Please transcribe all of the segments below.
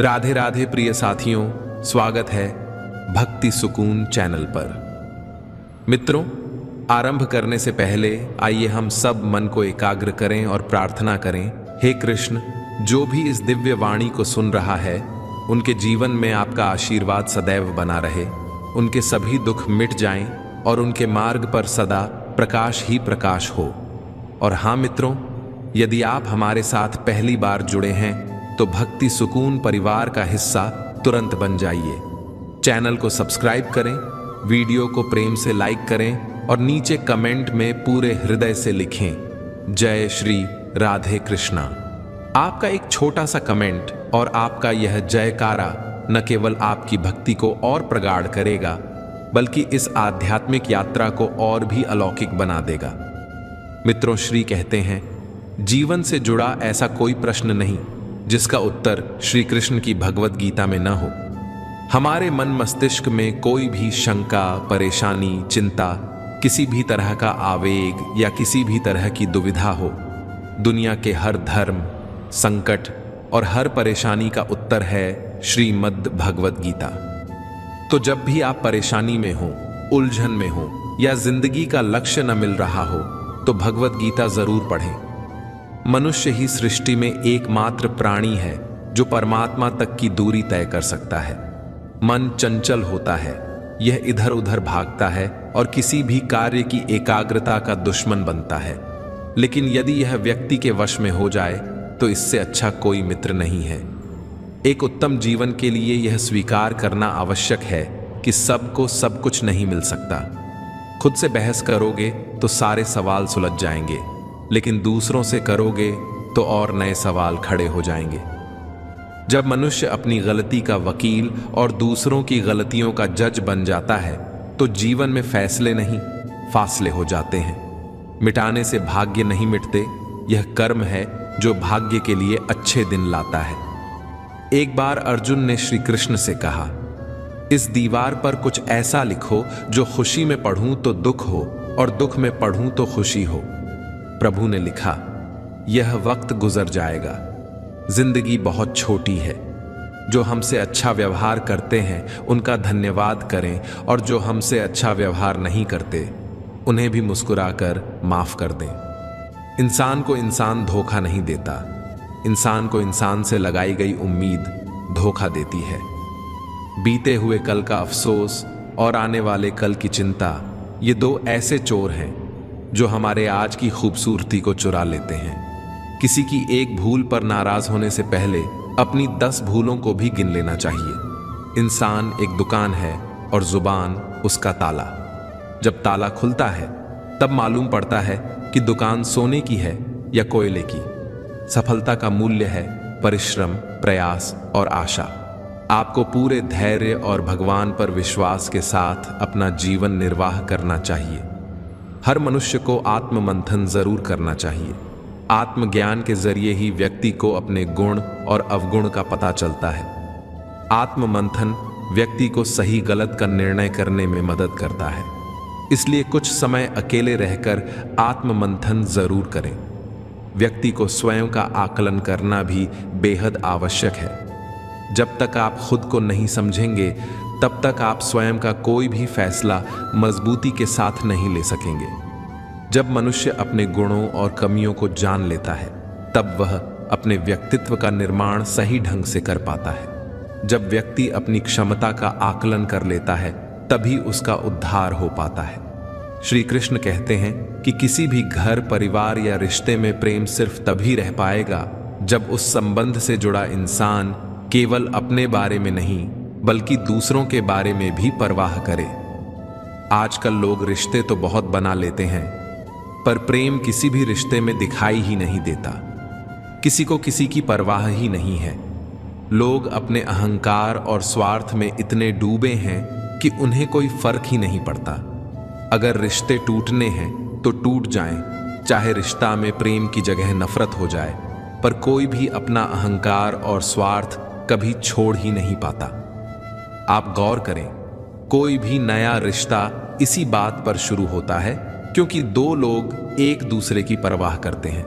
राधे राधे प्रिय साथियों, स्वागत है भक्ति सुकून चैनल पर। मित्रों, आरंभ करने से पहले आइए हम सब मन को एकाग्र करें और प्रार्थना करें। हे कृष्ण, जो भी इस दिव्य वाणी को सुन रहा है, उनके जीवन में आपका आशीर्वाद सदैव बना रहे, उनके सभी दुख मिट जाएं और उनके मार्ग पर सदा प्रकाश ही प्रकाश हो। और हाँ मित्रों, यदि आप हमारे साथ पहली बार जुड़े हैं तो भक्ति सुकून परिवार का हिस्सा तुरंत बन जाइए। चैनल को सब्सक्राइब करें, वीडियो को प्रेम से लाइक करें और नीचे कमेंट में पूरे हृदय से लिखें, जय श्री राधे कृष्णा। आपका एक छोटा सा कमेंट और आपका यह जयकारा न केवल आपकी भक्ति को और प्रगाढ़ करेगा, बल्कि इस आध्यात्मिक यात्रा को और भी अलौकिक बना देगा। मित्रों, श्री कहते हैं, जीवन से जुड़ा ऐसा कोई प्रश्न नहीं जिसका उत्तर श्री कृष्ण की भगवत गीता में न हो। हमारे मन मस्तिष्क में कोई भी शंका, परेशानी, चिंता, किसी भी तरह का आवेग या किसी भी तरह की दुविधा हो, दुनिया के हर धर्म, संकट और हर परेशानी का उत्तर है श्रीमद् भगवत गीता। तो जब भी आप परेशानी में हो, उलझन में हो या जिंदगी का लक्ष्य न मिल रहा हो, तो भगवत गीता जरूर पढ़ें। मनुष्य ही सृष्टि में एकमात्र प्राणी है जो परमात्मा तक की दूरी तय कर सकता है। मन चंचल होता है, यह इधर उधर भागता है और किसी भी कार्य की एकाग्रता का दुश्मन बनता है। लेकिन यदि यह व्यक्ति के वश में हो जाए तो इससे अच्छा कोई मित्र नहीं है। एक उत्तम जीवन के लिए यह स्वीकार करना आवश्यक है कि सबको सब कुछ नहीं मिल सकता। खुद से बहस करोगे तो सारे सवाल सुलझ जाएंगे, लेकिन दूसरों से करोगे तो और नए सवाल खड़े हो जाएंगे। जब मनुष्य अपनी गलती का वकील और दूसरों की गलतियों का जज बन जाता है तो जीवन में फैसले नहीं, फासले हो जाते हैं। मिटाने से भाग्य नहीं मिटते, यह कर्म है जो भाग्य के लिए अच्छे दिन लाता है। एक बार अर्जुन ने श्री कृष्ण से कहा, इस दीवार पर कुछ ऐसा लिखो जो खुशी में पढ़ूं तो दुख हो और दुख में पढ़ूं तो खुशी हो। प्रभु ने लिखा, यह वक्त गुजर जाएगा, जिंदगी बहुत छोटी है। जो हमसे अच्छा व्यवहार करते हैं उनका धन्यवाद करें और जो हमसे अच्छा व्यवहार नहीं करते उन्हें भी मुस्कुराकर माफ कर दें। इंसान को इंसान धोखा नहीं देता, इंसान को इंसान से लगाई गई उम्मीद धोखा देती है। बीते हुए कल का अफसोस और आने वाले कल की चिंता, ये दो ऐसे चोर हैं जो हमारे आज की खूबसूरती को चुरा लेते हैं। किसी की एक भूल पर नाराज होने से पहले अपनी 10 भूलों को भी गिन लेना चाहिए। इंसान एक दुकान है और जुबान उसका ताला। जब ताला खुलता है तब मालूम पड़ता है कि दुकान सोने की है या कोयले की। सफलता का मूल्य है परिश्रम, प्रयास और आशा। आपको पूरे धैर्य और भगवान पर विश्वास के साथ अपना जीवन निर्वाह करना चाहिए। हर मनुष्य को आत्ममंथन जरूर करना चाहिए। आत्मज्ञान के जरिए ही व्यक्ति को अपने गुण और अवगुण का पता चलता है। आत्ममंथन व्यक्ति को सही गलत का निर्णय करने में मदद करता है। इसलिए कुछ समय अकेले रहकर आत्ममंथन जरूर करें। व्यक्ति को स्वयं का आकलन करना भी बेहद आवश्यक है। जब तक आप खुद को नहीं समझेंगे तब तक आप स्वयं का कोई भी फैसला मजबूती के साथ नहीं ले सकेंगे। जब मनुष्य अपने गुणों और कमियों को जान लेता है तब वह अपने व्यक्तित्व का निर्माण सही ढंग से कर पाता है। जब व्यक्ति अपनी क्षमता का आकलन कर लेता है तभी उसका उद्धार हो पाता है। श्री कृष्ण कहते हैं कि किसी भी घर, परिवार या रिश्ते में प्रेम सिर्फ तभी रह पाएगा जब उस संबंध से जुड़ा इंसान केवल अपने बारे में नहीं बल्कि दूसरों के बारे में भी परवाह करे। आजकल लोग रिश्ते तो बहुत बना लेते हैं, पर प्रेम किसी भी रिश्ते में दिखाई ही नहीं देता। किसी को किसी की परवाह ही नहीं है। लोग अपने अहंकार और स्वार्थ में इतने डूबे हैं कि उन्हें कोई फर्क ही नहीं पड़ता। अगर रिश्ते टूटने हैं तो टूट जाएं, चाहे रिश्ता में प्रेम की जगह नफरत हो जाए, पर कोई भी अपना अहंकार और स्वार्थ कभी छोड़ ही नहीं पाता। आप गौर करें, कोई भी नया रिश्ता इसी बात पर शुरू होता है क्योंकि दो लोग एक दूसरे की परवाह करते हैं।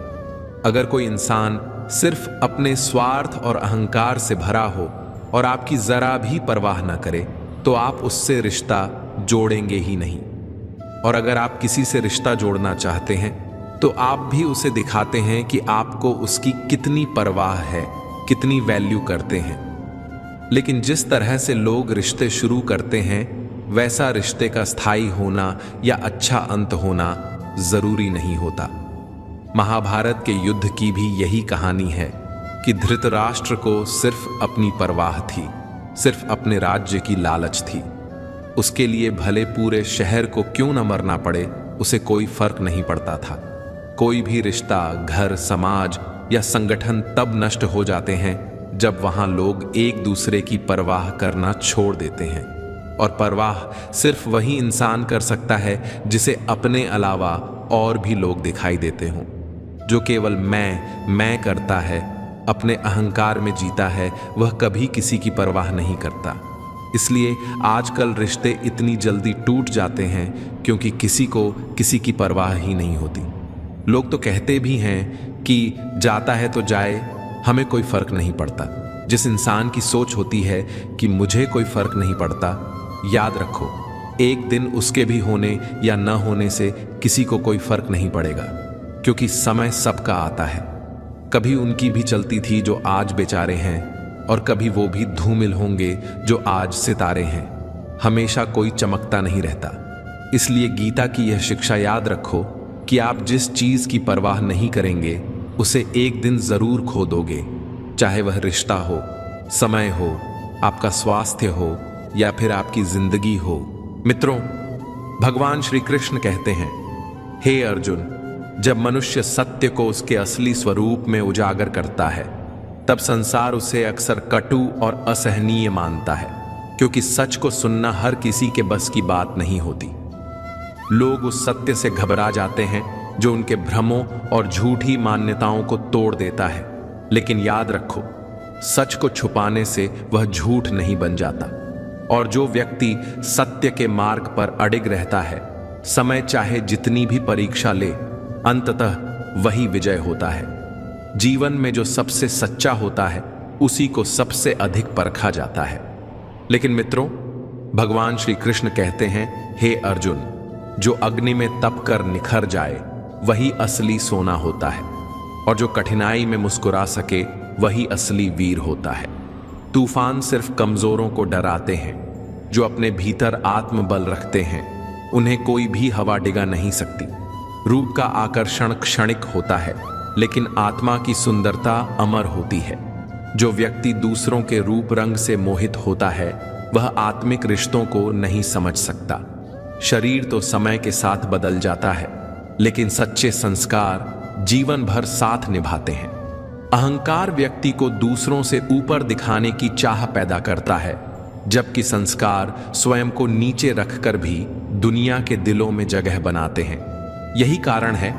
अगर कोई इंसान सिर्फ अपने स्वार्थ और अहंकार से भरा हो और आपकी जरा भी परवाह न करे तो आप उससे रिश्ता जोड़ेंगे ही नहीं। और अगर आप किसी से रिश्ता जोड़ना चाहते हैं तो आप भी उसे दिखाते हैं कि आपको उसकी कितनी परवाह है, कितनी वैल्यू करते हैं। लेकिन जिस तरह से लोग रिश्ते शुरू करते हैं वैसा रिश्ते का स्थायी होना या अच्छा अंत होना जरूरी नहीं होता। महाभारत के युद्ध की भी यही कहानी है कि धृतराष्ट्र को सिर्फ अपनी परवाह थी, सिर्फ अपने राज्य की लालच थी। उसके लिए भले पूरे शहर को क्यों न मरना पड़े, उसे कोई फर्क नहीं पड़ता था। कोई भी रिश्ता, घर, समाज या संगठन तब नष्ट हो जाते हैं जब वहां लोग एक दूसरे की परवाह करना छोड़ देते हैं। और परवाह सिर्फ वही इंसान कर सकता है जिसे अपने अलावा और भी लोग दिखाई देते हों। जो केवल मैं करता है, अपने अहंकार में जीता है, वह कभी किसी की परवाह नहीं करता। इसलिए आजकल रिश्ते इतनी जल्दी टूट जाते हैं क्योंकि किसी को किसी की परवाह ही नहीं होती। लोग तो कहते भी हैं कि जाता है तो जाए, हमें कोई फर्क नहीं पड़ता। जिस इंसान की सोच होती है कि मुझे कोई फर्क नहीं पड़ता, याद रखो एक दिन उसके भी होने या न होने से किसी को कोई फर्क नहीं पड़ेगा, क्योंकि समय सबका आता है। कभी उनकी भी चलती थी जो आज बेचारे हैं, और कभी वो भी धूमिल होंगे जो आज सितारे हैं। हमेशा कोई चमकता नहीं रहता। इसलिए गीता की यह शिक्षा याद रखो कि आप जिस चीज की परवाह नहीं करेंगे उसे एक दिन जरूर खो दोगे, चाहे वह रिश्ता हो, समय हो, आपका स्वास्थ्य हो या फिर आपकी जिंदगी हो। मित्रों, भगवान श्री कृष्ण कहते हैं, हे अर्जुन, जब मनुष्य सत्य को उसके असली स्वरूप में उजागर करता है तब संसार उसे अक्सर कटु और असहनीय मानता है, क्योंकि सच को सुनना हर किसी के बस की बात नहीं होती। लोग उस सत्य से घबरा जाते हैं जो उनके भ्रमों और झूठी मान्यताओं को तोड़ देता है। लेकिन याद रखो, सच को छुपाने से वह झूठ नहीं बन जाता। और जो व्यक्ति सत्य के मार्ग पर अडिग रहता है, समय चाहे जितनी भी परीक्षा ले, अंततः वही विजय होता है। जीवन में जो सबसे सच्चा होता है उसी को सबसे अधिक परखा जाता है। लेकिन मित्रों, भगवान श्री कृष्ण कहते हैं, हे अर्जुन, जो अग्नि में तप कर निखर जाए वही असली सोना होता है, और जो कठिनाई में मुस्कुरा सके वही असली वीर होता है। तूफान सिर्फ कमजोरों को डराते हैं। जो अपने भीतर आत्मबल रखते हैं उन्हें कोई भी हवा डिगा नहीं सकती। रूप का आकर्षण क्षणिक होता है, लेकिन आत्मा की सुंदरता अमर होती है। जो व्यक्ति दूसरों के रूप रंग से मोहित होता है वह आत्मिक रिश्तों को नहीं समझ सकता। शरीर तो समय के साथ बदल जाता है, लेकिन सच्चे संस्कार जीवन भर साथ निभाते हैं। अहंकार व्यक्ति को दूसरों से ऊपर दिखाने की चाह पैदा करता है, जबकि संस्कार स्वयं को नीचे रखकर भी दुनिया के दिलों में जगह बनाते हैं। यही कारण है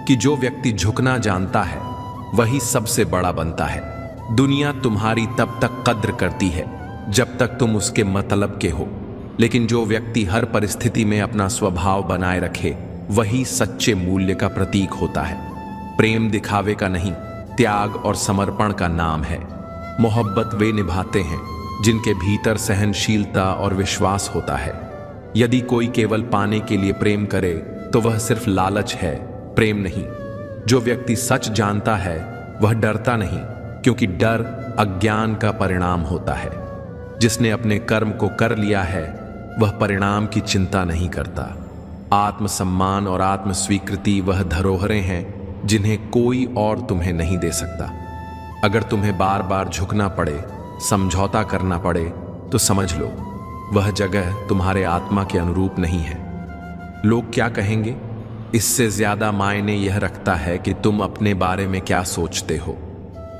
कि जो व्यक्ति झुकना जानता है वही सबसे बड़ा बनता है। दुनिया तुम्हारी तब तक कद्र करती है जब तक तुम उसके मतलब के हो, लेकिन जो व्यक्ति हर परिस्थिति में अपना स्वभाव बनाए रखे वही सच्चे मूल्य का प्रतीक होता है। प्रेम दिखावे का नहीं, त्याग और समर्पण का नाम है। मोहब्बत वे निभाते हैं जिनके भीतर सहनशीलता और विश्वास होता है। यदि कोई केवल पाने के लिए प्रेम करे तो वह सिर्फ लालच है, प्रेम नहीं। जो व्यक्ति सच जानता है वह डरता नहीं, क्योंकि डर अज्ञान का परिणाम होता है। जिसने अपने कर्म को कर लिया है वह परिणाम की चिंता नहीं करता। आत्मसम्मान और आत्मस्वीकृति वह धरोहरें हैं जिन्हें कोई और तुम्हें नहीं दे सकता। अगर तुम्हें बार बार झुकना पड़े, समझौता करना पड़े, तो समझ लो वह जगह तुम्हारे आत्मा के अनुरूप नहीं है। लोग क्या कहेंगे, इससे ज्यादा मायने यह रखता है कि तुम अपने बारे में क्या सोचते हो।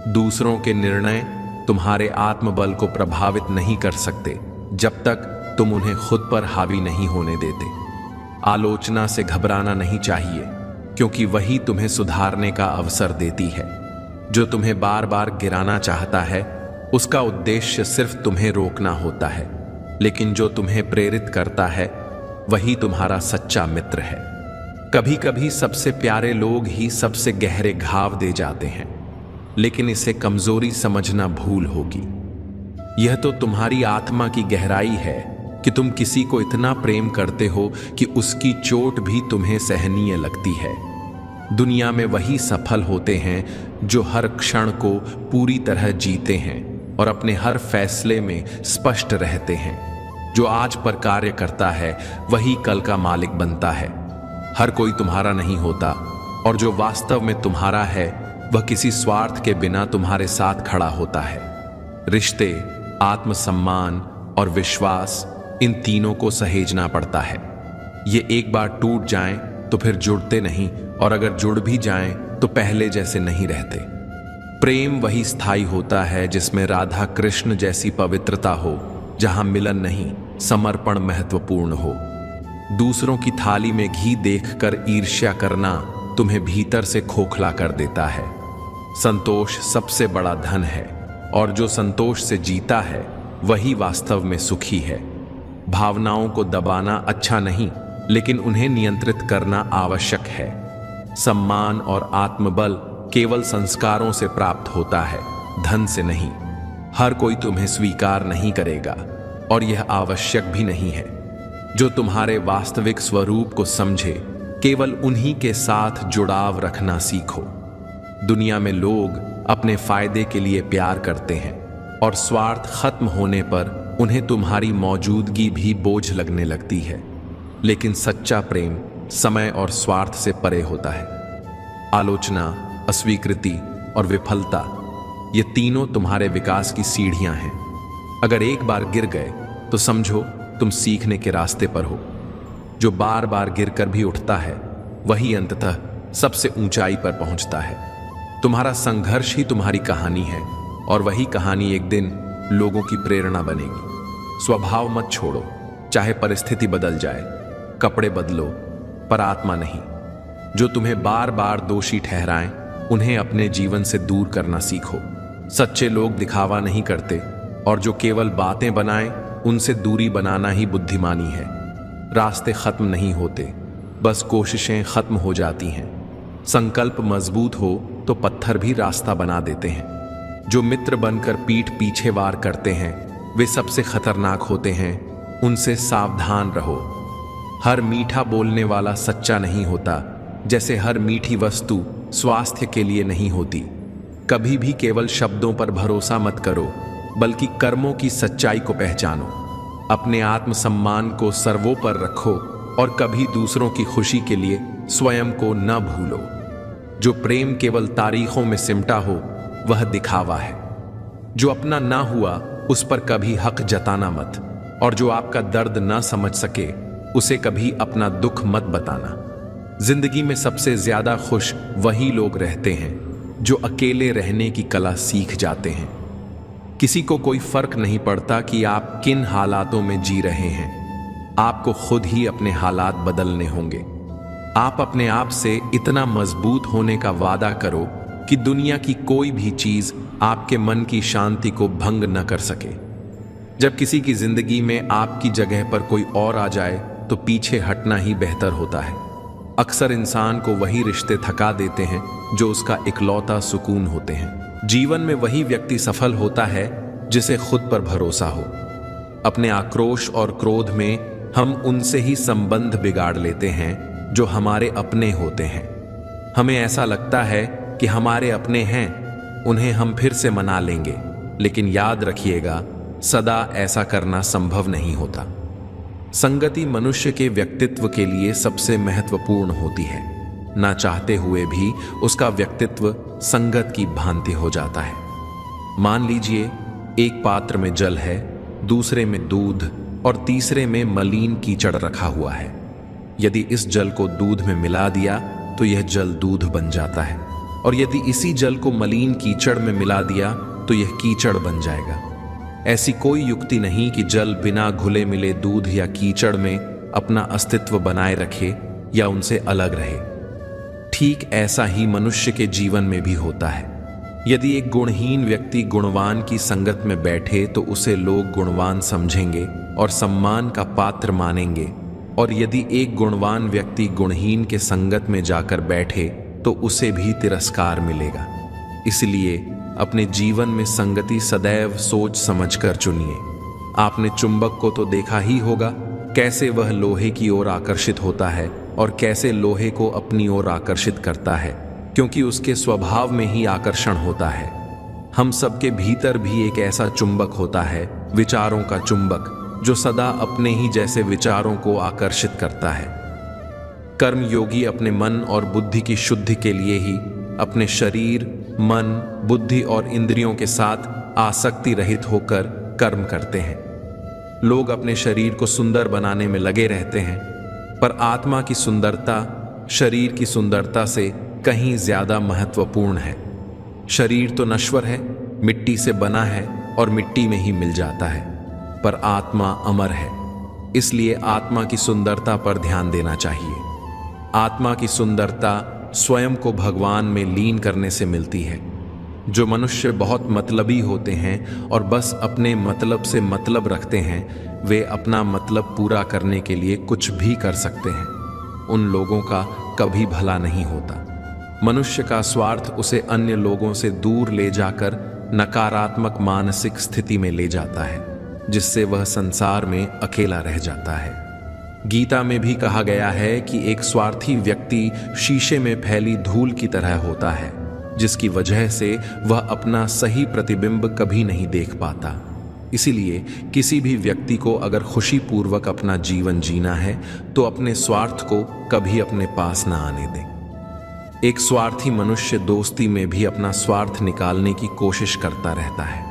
दूसरों के निर्णय तुम्हारे आत्मबल को प्रभावित नहीं कर सकते जब तक तुम उन्हें खुद पर हावी नहीं होने देते। आलोचना से घबराना नहीं चाहिए, क्योंकि वही तुम्हें सुधारने का अवसर देती है। जो तुम्हें बार बार गिराना चाहता है उसका उद्देश्य सिर्फ तुम्हें रोकना होता है, लेकिन जो तुम्हें प्रेरित करता है वही तुम्हारा सच्चा मित्र है। कभी कभी सबसे प्यारे लोग ही सबसे गहरे घाव दे जाते हैं, लेकिन इसे कमजोरी समझना भूल होगी। यह तो तुम्हारी आत्मा की गहराई है कि तुम किसी को इतना प्रेम करते हो कि उसकी चोट भी तुम्हें सहनीय लगती है। दुनिया में वही सफल होते हैं जो हर क्षण को पूरी तरह जीते हैं और अपने हर फैसले में स्पष्ट रहते हैं। जो आज पर कार्य करता है वही कल का मालिक बनता है। हर कोई तुम्हारा नहीं होता और जो वास्तव में तुम्हारा है वह किसी स्वार्थ के बिना तुम्हारे साथ खड़ा होता है। रिश्ते, आत्मसम्मान और विश्वास, इन तीनों को सहेजना पड़ता है। ये एक बार टूट जाएं तो फिर जुड़ते नहीं, और अगर जुड़ भी जाएं तो पहले जैसे नहीं रहते। प्रेम वही स्थायी होता है जिसमें राधा कृष्ण जैसी पवित्रता हो, जहां मिलन नहीं समर्पण महत्वपूर्ण हो। दूसरों की थाली में घी देखकर ईर्ष्या करना तुम्हें भीतर से खोखला कर देता है। संतोष सबसे बड़ा धन है और जो संतोष से जीता है वही वास्तव में सुखी है। भावनाओं को दबाना अच्छा नहीं, लेकिन उन्हें नियंत्रित करना आवश्यक है। सम्मान और आत्मबल केवल संस्कारों से प्राप्त होता है, धन से नहीं। हर कोई तुम्हें स्वीकार नहीं करेगा और यह आवश्यक भी नहीं है। जो तुम्हारे वास्तविक स्वरूप को समझे, केवल उन्हीं के साथ जुड़ाव रखना सीखो। दुनिया में लोग अपने फायदे के लिए प्यार करते हैं और स्वार्थ खत्म होने पर उन्हें तुम्हारी मौजूदगी भी बोझ लगने लगती है। लेकिन सच्चा प्रेम समय और स्वार्थ से परे होता है। आलोचना, अस्वीकृति और विफलता, ये तीनों तुम्हारे विकास की सीढ़ियां हैं। अगर एक बार गिर गए तो समझो तुम सीखने के रास्ते पर हो। जो बार बार गिरकर भी उठता है वही अंततः सबसे ऊंचाई पर पहुंचता है। तुम्हारा संघर्ष ही तुम्हारी कहानी है और वही कहानी एक दिन लोगों की प्रेरणा बनेगी। स्वभाव मत छोड़ो, चाहे परिस्थिति बदल जाए। कपड़े बदलो पर आत्मा नहीं। जो तुम्हें बार बार दोषी ठहराएं उन्हें अपने जीवन से दूर करना सीखो। सच्चे लोग दिखावा नहीं करते और जो केवल बातें बनाएं उनसे दूरी बनाना ही बुद्धिमानी है। रास्ते खत्म नहीं होते, बस कोशिशें खत्म हो जाती हैं। संकल्प मजबूत हो तो पत्थर भी रास्ता बना देते हैं। जो मित्र बनकर पीठ पीछे वार करते हैं वे सबसे खतरनाक होते हैं, उनसे सावधान रहो। हर मीठा बोलने वाला सच्चा नहीं होता, जैसे हर मीठी वस्तु स्वास्थ्य के लिए नहीं होती। कभी भी केवल शब्दों पर भरोसा मत करो, बल्कि कर्मों की सच्चाई को पहचानो। अपने आत्मसम्मान को सर्वोपर रखो और कभी दूसरों की खुशी के लिए स्वयं को न भूलो। जो प्रेम केवल तारीखों में सिमटा हो वह दिखावा है। जो अपना ना हुआ उस पर कभी हक जताना मत, और जो आपका दर्द ना समझ सके उसे कभी अपना दुख मत बताना। जिंदगी में सबसे ज्यादा खुश वही लोग रहते हैं जो अकेले रहने की कला सीख जाते हैं। किसी को कोई फर्क नहीं पड़ता कि आप किन हालातों में जी रहे हैं। आपको खुद ही अपने हालात बदलने होंगे। आप अपने आप से इतना मजबूत होने का वादा करो कि दुनिया की कोई भी चीज आपके मन की शांति को भंग न कर सके। जब किसी की जिंदगी में आपकी जगह पर कोई और आ जाए तो पीछे हटना ही बेहतर होता है। अक्सर इंसान को वही रिश्ते थका देते हैं जो उसका इकलौता सुकून होते हैं। जीवन में वही व्यक्ति सफल होता है जिसे खुद पर भरोसा हो। अपने आक्रोश और क्रोध में हम उनसे ही संबंध बिगाड़ लेते हैं जो हमारे अपने होते हैं। हमें ऐसा लगता है कि हमारे अपने हैं, उन्हें हम फिर से मना लेंगे, लेकिन याद रखिएगा सदा ऐसा करना संभव नहीं होता। संगति मनुष्य के व्यक्तित्व के लिए सबसे महत्वपूर्ण होती है। ना चाहते हुए भी उसका व्यक्तित्व संगत की भांति हो जाता है। मान लीजिए एक पात्र में जल है, दूसरे में दूध और तीसरे में मलिन कीचड़ रखा हुआ है। यदि इस जल को दूध में मिला दिया तो यह जल दूध बन जाता है, और यदि इसी जल को मलिन कीचड़ में मिला दिया तो यह कीचड़ बन जाएगा। ऐसी कोई युक्ति नहीं कि जल बिना घुले मिले दूध या कीचड़ में अपना अस्तित्व बनाए रखे या उनसे अलग रहे। ठीक ऐसा ही मनुष्य के जीवन में भी होता है। यदि एक गुणहीन व्यक्ति गुणवान की संगत में बैठे तो उसे लोग गुणवान समझेंगे और सम्मान का पात्र मानेंगे, और यदि एक गुणवान व्यक्ति गुणहीन के संगत में जाकर बैठे तो उसे भी तिरस्कार मिलेगा। इसलिए अपने जीवन में संगति सदैव सोच समझकर चुनिए। आपने चुंबक को तो देखा ही होगा, कैसे वह लोहे की ओर आकर्षित होता है और कैसे लोहे को अपनी ओर आकर्षित करता है, क्योंकि उसके स्वभाव में ही आकर्षण होता है। हम सबके भीतर भी एक ऐसा चुंबक होता है, विचारों का चुंबक, जो सदा अपने ही जैसे विचारों को आकर्षित करता है। कर्मयोगी अपने मन और बुद्धि की शुद्धि के लिए ही अपने शरीर, मन, बुद्धि और इंद्रियों के साथ आसक्ति रहित होकर कर्म करते हैं। लोग अपने शरीर को सुंदर बनाने में लगे रहते हैं, पर आत्मा की सुंदरता शरीर की सुंदरता से कहीं ज्यादा महत्वपूर्ण है। शरीर तो नश्वर है, मिट्टी से बना है और मिट्टी में ही मिल जाता है, पर आत्मा अमर है। इसलिए आत्मा की सुंदरता पर ध्यान देना चाहिए। आत्मा की सुंदरता स्वयं को भगवान में लीन करने से मिलती है। जो मनुष्य बहुत मतलबी होते हैं और बस अपने मतलब से मतलब रखते हैं, वे अपना मतलब पूरा करने के लिए कुछ भी कर सकते हैं। उन लोगों का कभी भला नहीं होता। मनुष्य का स्वार्थ उसे अन्य लोगों से दूर ले जाकर नकारात्मक मानसिक स्थिति में ले जाता है, जिससे वह संसार में अकेला रह जाता है। गीता में भी कहा गया है कि एक स्वार्थी व्यक्ति शीशे में फैली धूल की तरह होता है, जिसकी वजह से वह अपना सही प्रतिबिंब कभी नहीं देख पाता। इसीलिए किसी भी व्यक्ति को अगर खुशीपूर्वक अपना जीवन जीना है तो अपने स्वार्थ को कभी अपने पास ना आने दें। एक स्वार्थी मनुष्य दोस्ती में भी अपना स्वार्थ निकालने की कोशिश करता रहता है।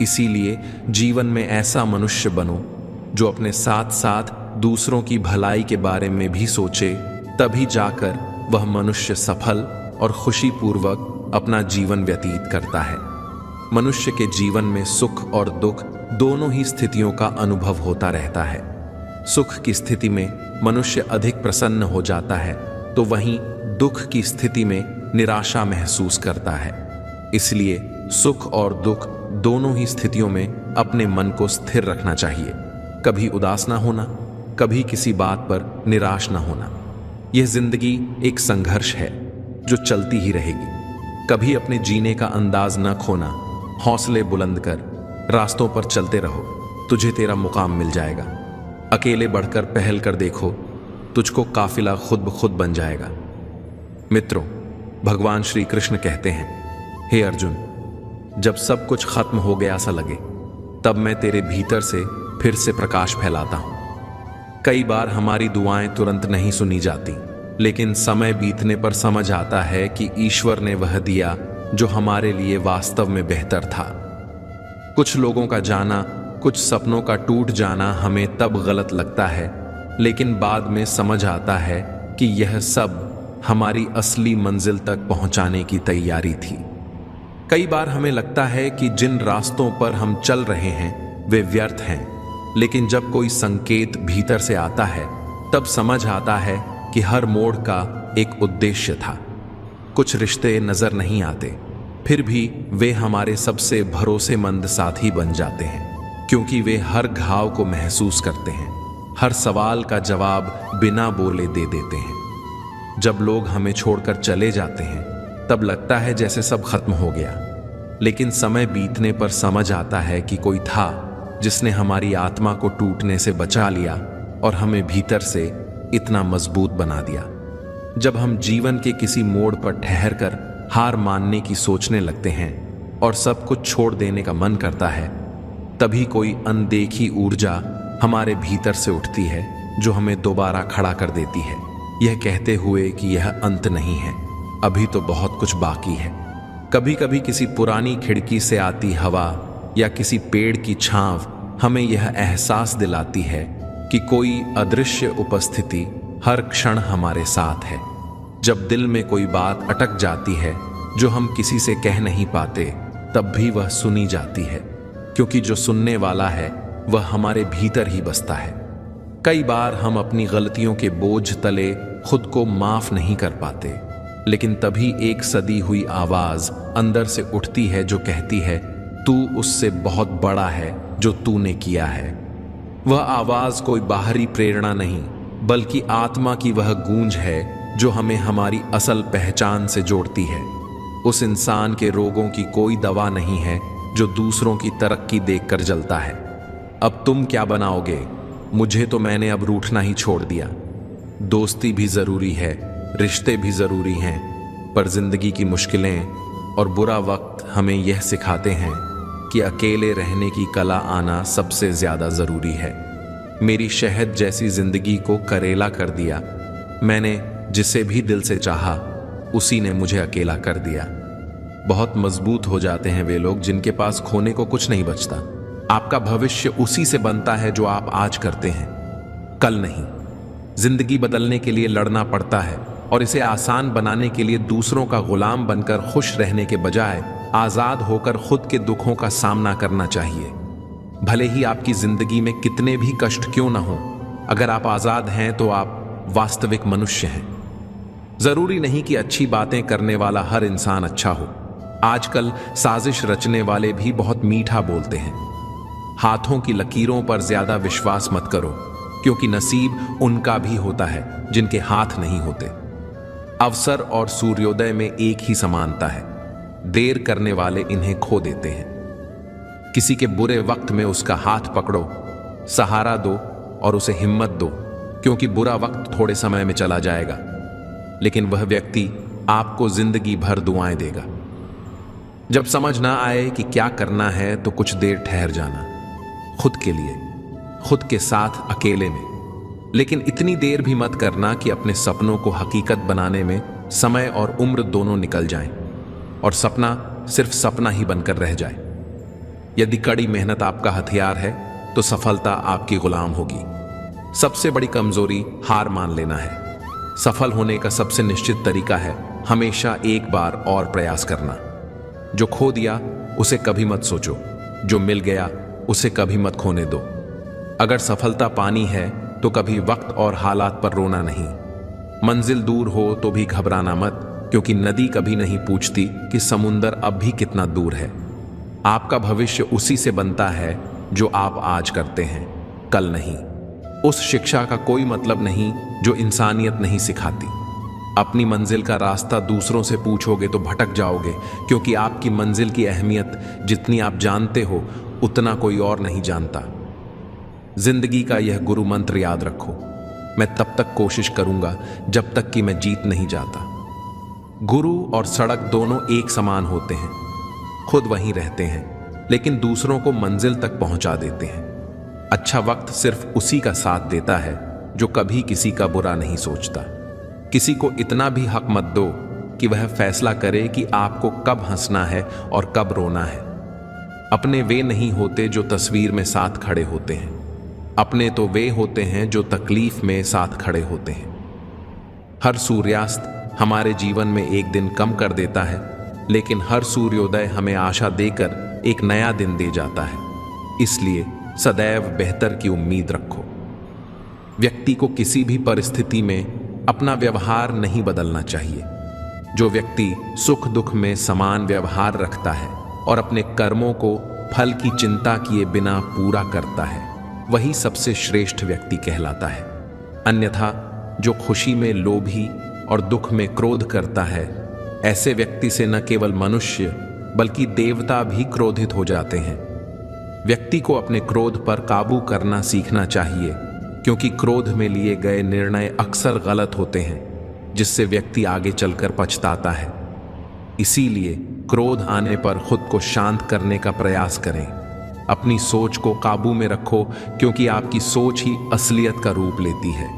इसीलिए जीवन में ऐसा मनुष्य बनो जो अपने साथ साथ दूसरों की भलाई के बारे में भी सोचे, तभी जाकर वह मनुष्य सफल और खुशीपूर्वक अपना जीवन व्यतीत करता है। मनुष्य के जीवन में सुख और दुख दोनों ही स्थितियों का अनुभव होता रहता है। सुख की स्थिति में मनुष्य अधिक प्रसन्न हो जाता है, तो वहीं दुख की स्थिति में निराशा महसूस करता है। इसलिए सुख और दुख दोनों ही स्थितियों में अपने मन को स्थिर रखना चाहिए। कभी उदास ना होना, कभी किसी बात पर निराश ना होना। यह जिंदगी एक संघर्ष है जो चलती ही रहेगी। कभी अपने जीने का अंदाज न खोना, हौसले बुलंद कर रास्तों पर चलते रहो, तुझे तेरा मुकाम मिल जाएगा। अकेले बढ़कर पहल कर देखो, तुझको काफिला खुद ब खुद बन जाएगा। मित्रों, भगवान श्री कृष्ण कहते हैं, हे अर्जुन, जब सब कुछ खत्म हो गया सा लगे, तब मैं तेरे भीतर से फिर से प्रकाश फैलाता हूं। कई बार हमारी दुआएं तुरंत नहीं सुनी जाती, लेकिन समय बीतने पर समझ आता है कि ईश्वर ने वह दिया जो हमारे लिए वास्तव में बेहतर था। कुछ लोगों का जाना, कुछ सपनों का टूट जाना हमें तब गलत लगता है, लेकिन बाद में समझ आता है कि यह सब हमारी असली मंजिल तक पहुंचाने की तैयारी थी। कई बार हमें लगता है कि जिन रास्तों पर हम चल रहे हैं वे व्यर्थ हैं, लेकिन जब कोई संकेत भीतर से आता है तब समझ आता है कि हर मोड़ का एक उद्देश्य था। कुछ रिश्ते नजर नहीं आते, फिर भी वे हमारे सबसे भरोसेमंद साथी बन जाते हैं, क्योंकि वे हर घाव को महसूस करते हैं, हर सवाल का जवाब बिना बोले दे देते हैं। जब लोग हमें छोड़कर चले जाते हैं तब लगता है जैसे सब खत्म हो गया, लेकिन समय बीतने पर समझ आता है कि कोई था जिसने हमारी आत्मा को टूटने से बचा लिया और हमें भीतर से इतना मजबूत बना दिया। जब हम जीवन के किसी मोड़ पर ठहरकर हार मानने की सोचने लगते हैं और सब कुछ छोड़ देने का मन करता है, तभी कोई अनदेखी ऊर्जा हमारे भीतर से उठती है जो हमें दोबारा खड़ा कर देती है, यह कहते हुए कि यह अंत नहीं है, अभी तो बहुत कुछ बाकी है। कभी कभी किसी पुरानी खिड़की से आती हवा या किसी पेड़ की छांव हमें यह एहसास दिलाती है कि कोई अदृश्य उपस्थिति हर क्षण हमारे साथ है। जब दिल में कोई बात अटक जाती है जो हम किसी से कह नहीं पाते, तब भी वह सुनी जाती है, क्योंकि जो सुनने वाला है वह हमारे भीतर ही बसता है। कई बार हम अपनी गलतियों के बोझ तले खुद को माफ नहीं कर पाते, लेकिन तभी एक सदी हुई आवाज अंदर से उठती है जो कहती है, तू उससे बहुत बड़ा है जो तूने किया है। वह आवाज कोई बाहरी प्रेरणा नहीं, बल्कि आत्मा की वह गूंज है जो हमें हमारी असल पहचान से जोड़ती है। उस इंसान के रोगों की कोई दवा नहीं है जो दूसरों की तरक्की देखकर जलता है। अब तुम क्या बनाओगे? मुझे तो मैंने अब रूठना ही छोड़ दिया। दोस्ती भी जरूरी है, रिश्ते भी जरूरी हैं, पर जिंदगी की मुश्किलें और बुरा वक्त हमें यह सिखाते हैं कि अकेले रहने की कला आना सबसे ज्यादा जरूरी है। मेरी शहद जैसी जिंदगी को करेला कर दिया। मैंने जिसे भी दिल से चाहा उसी ने मुझे अकेला कर दिया। बहुत मजबूत हो जाते हैं वे लोग जिनके पास खोने को कुछ नहीं बचता। आपका भविष्य उसी से बनता है जो आप आज करते हैं, कल नहीं। जिंदगी बदलने के लिए लड़ना पड़ता है और इसे आसान बनाने के लिए दूसरों का गुलाम बनकर खुश रहने के बजाय आजाद होकर खुद के दुखों का सामना करना चाहिए। भले ही आपकी जिंदगी में कितने भी कष्ट क्यों ना हो, अगर आप आजाद हैं तो आप वास्तविक मनुष्य हैं। जरूरी नहीं कि अच्छी बातें करने वाला हर इंसान अच्छा हो। आजकल साजिश रचने वाले भी बहुत मीठा बोलते हैं। हाथों की लकीरों पर ज्यादा विश्वास मत करो, क्योंकि नसीब उनका भी होता है जिनके हाथ नहीं होते। अवसर और सूर्योदय में एक ही समानता है, देर करने वाले इन्हें खो देते हैं। किसी के बुरे वक्त में उसका हाथ पकड़ो, सहारा दो और उसे हिम्मत दो, क्योंकि बुरा वक्त थोड़े समय में चला जाएगा, लेकिन वह व्यक्ति आपको जिंदगी भर दुआएं देगा। जब समझ ना आए कि क्या करना है तो कुछ देर ठहर जाना, खुद के लिए, खुद के साथ, अकेले में। लेकिन इतनी देर भी मत करना कि अपने सपनों को हकीकत बनाने में समय और उम्र दोनों निकल जाएं और सपना सिर्फ सपना ही बनकर रह जाए। यदि कड़ी मेहनत आपका हथियार है तो सफलता आपकी गुलाम होगी। सबसे बड़ी कमजोरी हार मान लेना है। सफल होने का सबसे निश्चित तरीका है हमेशा एक बार और प्रयास करना। जो खो दिया उसे कभी मत सोचो, जो मिल गया उसे कभी मत खोने दो। अगर सफलता पानी है तो कभी वक्त और हालात पर रोना नहीं। मंजिल दूर हो तो भी घबराना मत, क्योंकि नदी कभी नहीं पूछती कि समुंदर अब भी कितना दूर है। आपका भविष्य उसी से बनता है जो आप आज करते हैं, कल नहीं। उस शिक्षा का कोई मतलब नहीं जो इंसानियत नहीं सिखाती। अपनी मंजिल का रास्ता दूसरों से पूछोगे तो भटक जाओगे, क्योंकि आपकी मंजिल की अहमियत जितनी आप जानते हो उतना कोई और नहीं जानता। जिंदगी का यह गुरु मंत्र याद रखो, मैं तब तक कोशिश करूंगा जब तक कि मैं जीत नहीं जाता। गुरु और सड़क दोनों एक समान होते हैं, खुद वहीं रहते हैं लेकिन दूसरों को मंजिल तक पहुंचा देते हैं। अच्छा वक्त सिर्फ उसी का साथ देता है जो कभी किसी का बुरा नहीं सोचता। किसी को इतना भी हक मत दो कि वह फैसला करे कि आपको कब हंसना है और कब रोना है। अपने वे नहीं होते जो तस्वीर में साथ खड़े होते हैं, अपने तो वे होते हैं जो तकलीफ में साथ खड़े होते हैं। हर सूर्यास्त हमारे जीवन में एक दिन कम कर देता है, लेकिन हर सूर्योदय हमें आशा देकर एक नया दिन दे जाता है। इसलिए सदैव बेहतर की उम्मीद रखो। व्यक्ति को किसी भी परिस्थिति में अपना व्यवहार नहीं बदलना चाहिए। जो व्यक्ति सुख दुख में समान व्यवहार रखता है और अपने कर्मों को फल की चिंता किए बिना पूरा करता है, वही सबसे श्रेष्ठ व्यक्ति कहलाता है। अन्यथा जो खुशी में लोभी और दुख में क्रोध करता है, ऐसे व्यक्ति से न केवल मनुष्य बल्कि देवता भी क्रोधित हो जाते हैं। व्यक्ति को अपने क्रोध पर काबू करना सीखना चाहिए, क्योंकि क्रोध में लिए गए निर्णय अक्सर गलत होते हैं, जिससे व्यक्ति आगे चलकर पछताता है। इसीलिए क्रोध आने पर खुद को शांत करने का प्रयास करें। अपनी सोच को काबू में रखो, क्योंकि आपकी सोच ही असलियत का रूप लेती है।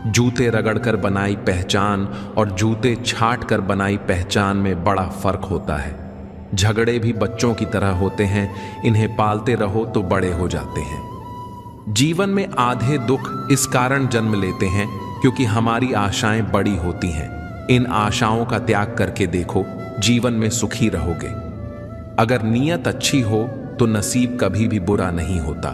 जूते रगड़कर बनाई पहचान और जूते छाट कर बनाई पहचान में बड़ा फर्क होता है। झगड़े भी बच्चों की तरह होते हैं, इन्हें पालते रहो तो बड़े हो जाते हैं। जीवन में आधे दुख इस कारण जन्म लेते हैं क्योंकि हमारी आशाएं बड़ी होती हैं। इन आशाओं का त्याग करके देखो, जीवन में सुखी रहोगे। अगर नीयत अच्छी हो तो नसीब कभी भी बुरा नहीं होता।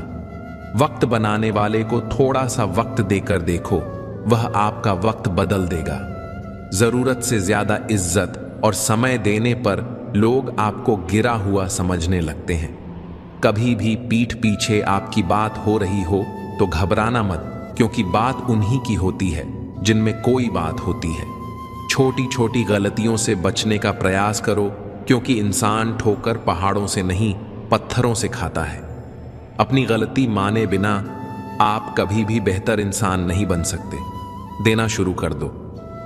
वक्त बनाने वाले को थोड़ा सा वक्त देकर देखो, वह आपका वक्त बदल देगा। जरूरत से ज्यादा इज्जत और समय देने पर लोग आपको गिरा हुआ समझने लगते हैं। कभी भी पीठ पीछे आपकी बात हो रही हो तो घबराना मत, क्योंकि बात उन्हीं की होती है जिनमें कोई बात होती है। छोटी छोटी गलतियों से बचने का प्रयास करो, क्योंकि इंसान ठोकर पहाड़ों से नहीं पत्थरों से खाता है। अपनी गलती माने बिना आप कभी भी बेहतर इंसान नहीं बन सकते। देना शुरू कर दो,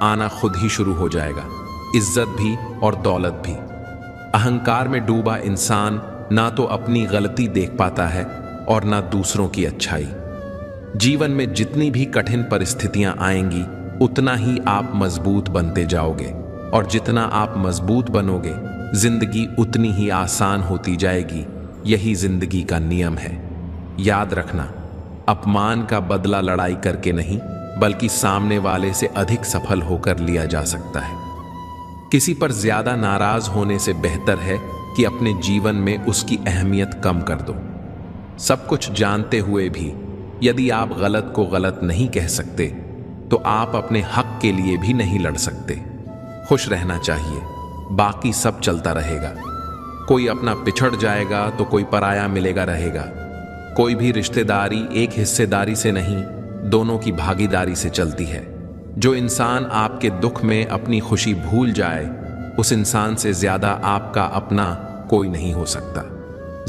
आना खुद ही शुरू हो जाएगा, इज्जत भी और दौलत भी। अहंकार में डूबा इंसान ना तो अपनी गलती देख पाता है और ना दूसरों की अच्छाई। जीवन में जितनी भी कठिन परिस्थितियां आएंगी, उतना ही आप मजबूत बनते जाओगे, और जितना आप मजबूत बनोगे, जिंदगी उतनी ही आसान होती जाएगी। यही जिंदगी का नियम है। याद रखना, अपमान का बदला लड़ाई करके नहीं, बल्कि सामने वाले से अधिक सफल होकर लिया जा सकता है। किसी पर ज्यादा नाराज होने से बेहतर है कि अपने जीवन में उसकी अहमियत कम कर दो। सब कुछ जानते हुए भी यदि आप गलत को गलत नहीं कह सकते, तो आप अपने हक के लिए भी नहीं लड़ सकते। खुश रहना चाहिए, बाकी सब चलता रहेगा। कोई अपना पिछड़ जाएगा तो कोई पराया मिलेगा रहेगा। कोई भी रिश्तेदारी एक हिस्सेदारी से नहीं, दोनों की भागीदारी से चलती है। जो इंसान आपके दुख में अपनी खुशी भूल जाए, उस इंसान से ज्यादा आपका अपना कोई नहीं हो सकता।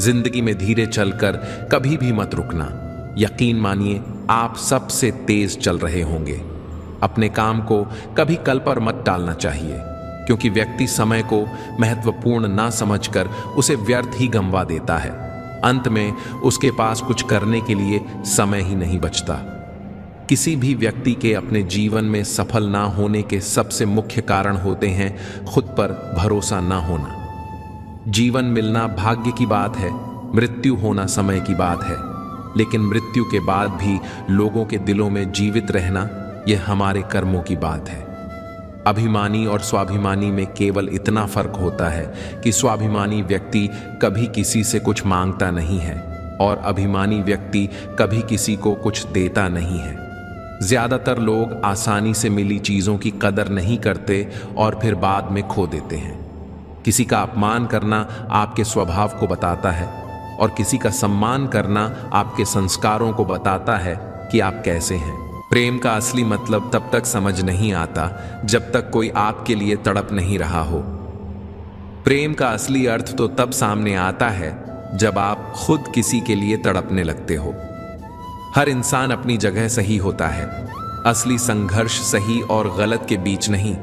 जिंदगी में धीरे चलकर कभी भी मत रुकना। यकीन मानिए, आप सबसे तेज चल रहे होंगे। अपने काम को कभी कल पर मत टालना चाहिए, क्योंकि व्यक्ति समय को महत्वपूर्ण ना समझकर उसे व्यर्थ ही गंवा देता है। अंत में उसके पास कुछ करने के लिए समय ही नहीं बचता। किसी भी व्यक्ति के अपने जीवन में सफल ना होने के सबसे मुख्य कारण होते हैं खुद पर भरोसा ना होना। जीवन मिलना भाग्य की बात है, मृत्यु होना समय की बात है, लेकिन मृत्यु के बाद भी लोगों के दिलों में जीवित रहना, यह हमारे कर्मों की बात है। अभिमानी और स्वाभिमानी में केवल इतना फर्क होता है कि स्वाभिमानी व्यक्ति कभी किसी से कुछ मांगता नहीं है, और अभिमानी व्यक्ति कभी किसी को कुछ देता नहीं है। ज्यादातर लोग आसानी से मिली चीजों की कदर नहीं करते और फिर बाद में खो देते हैं। किसी का अपमान करना आपके स्वभाव को बताता है, और किसी का सम्मान करना आपके संस्कारों को बताता है कि आप कैसे हैं। प्रेम का असली मतलब तब तक समझ नहीं आता जब तक कोई आपके लिए तड़प नहीं रहा हो। प्रेम का असली अर्थ तो तब सामने आता है जब आप खुद किसी के लिए तड़पने लगते हो। हर इंसान अपनी जगह सही होता है। असली संघर्ष सही और गलत के बीच नहीं,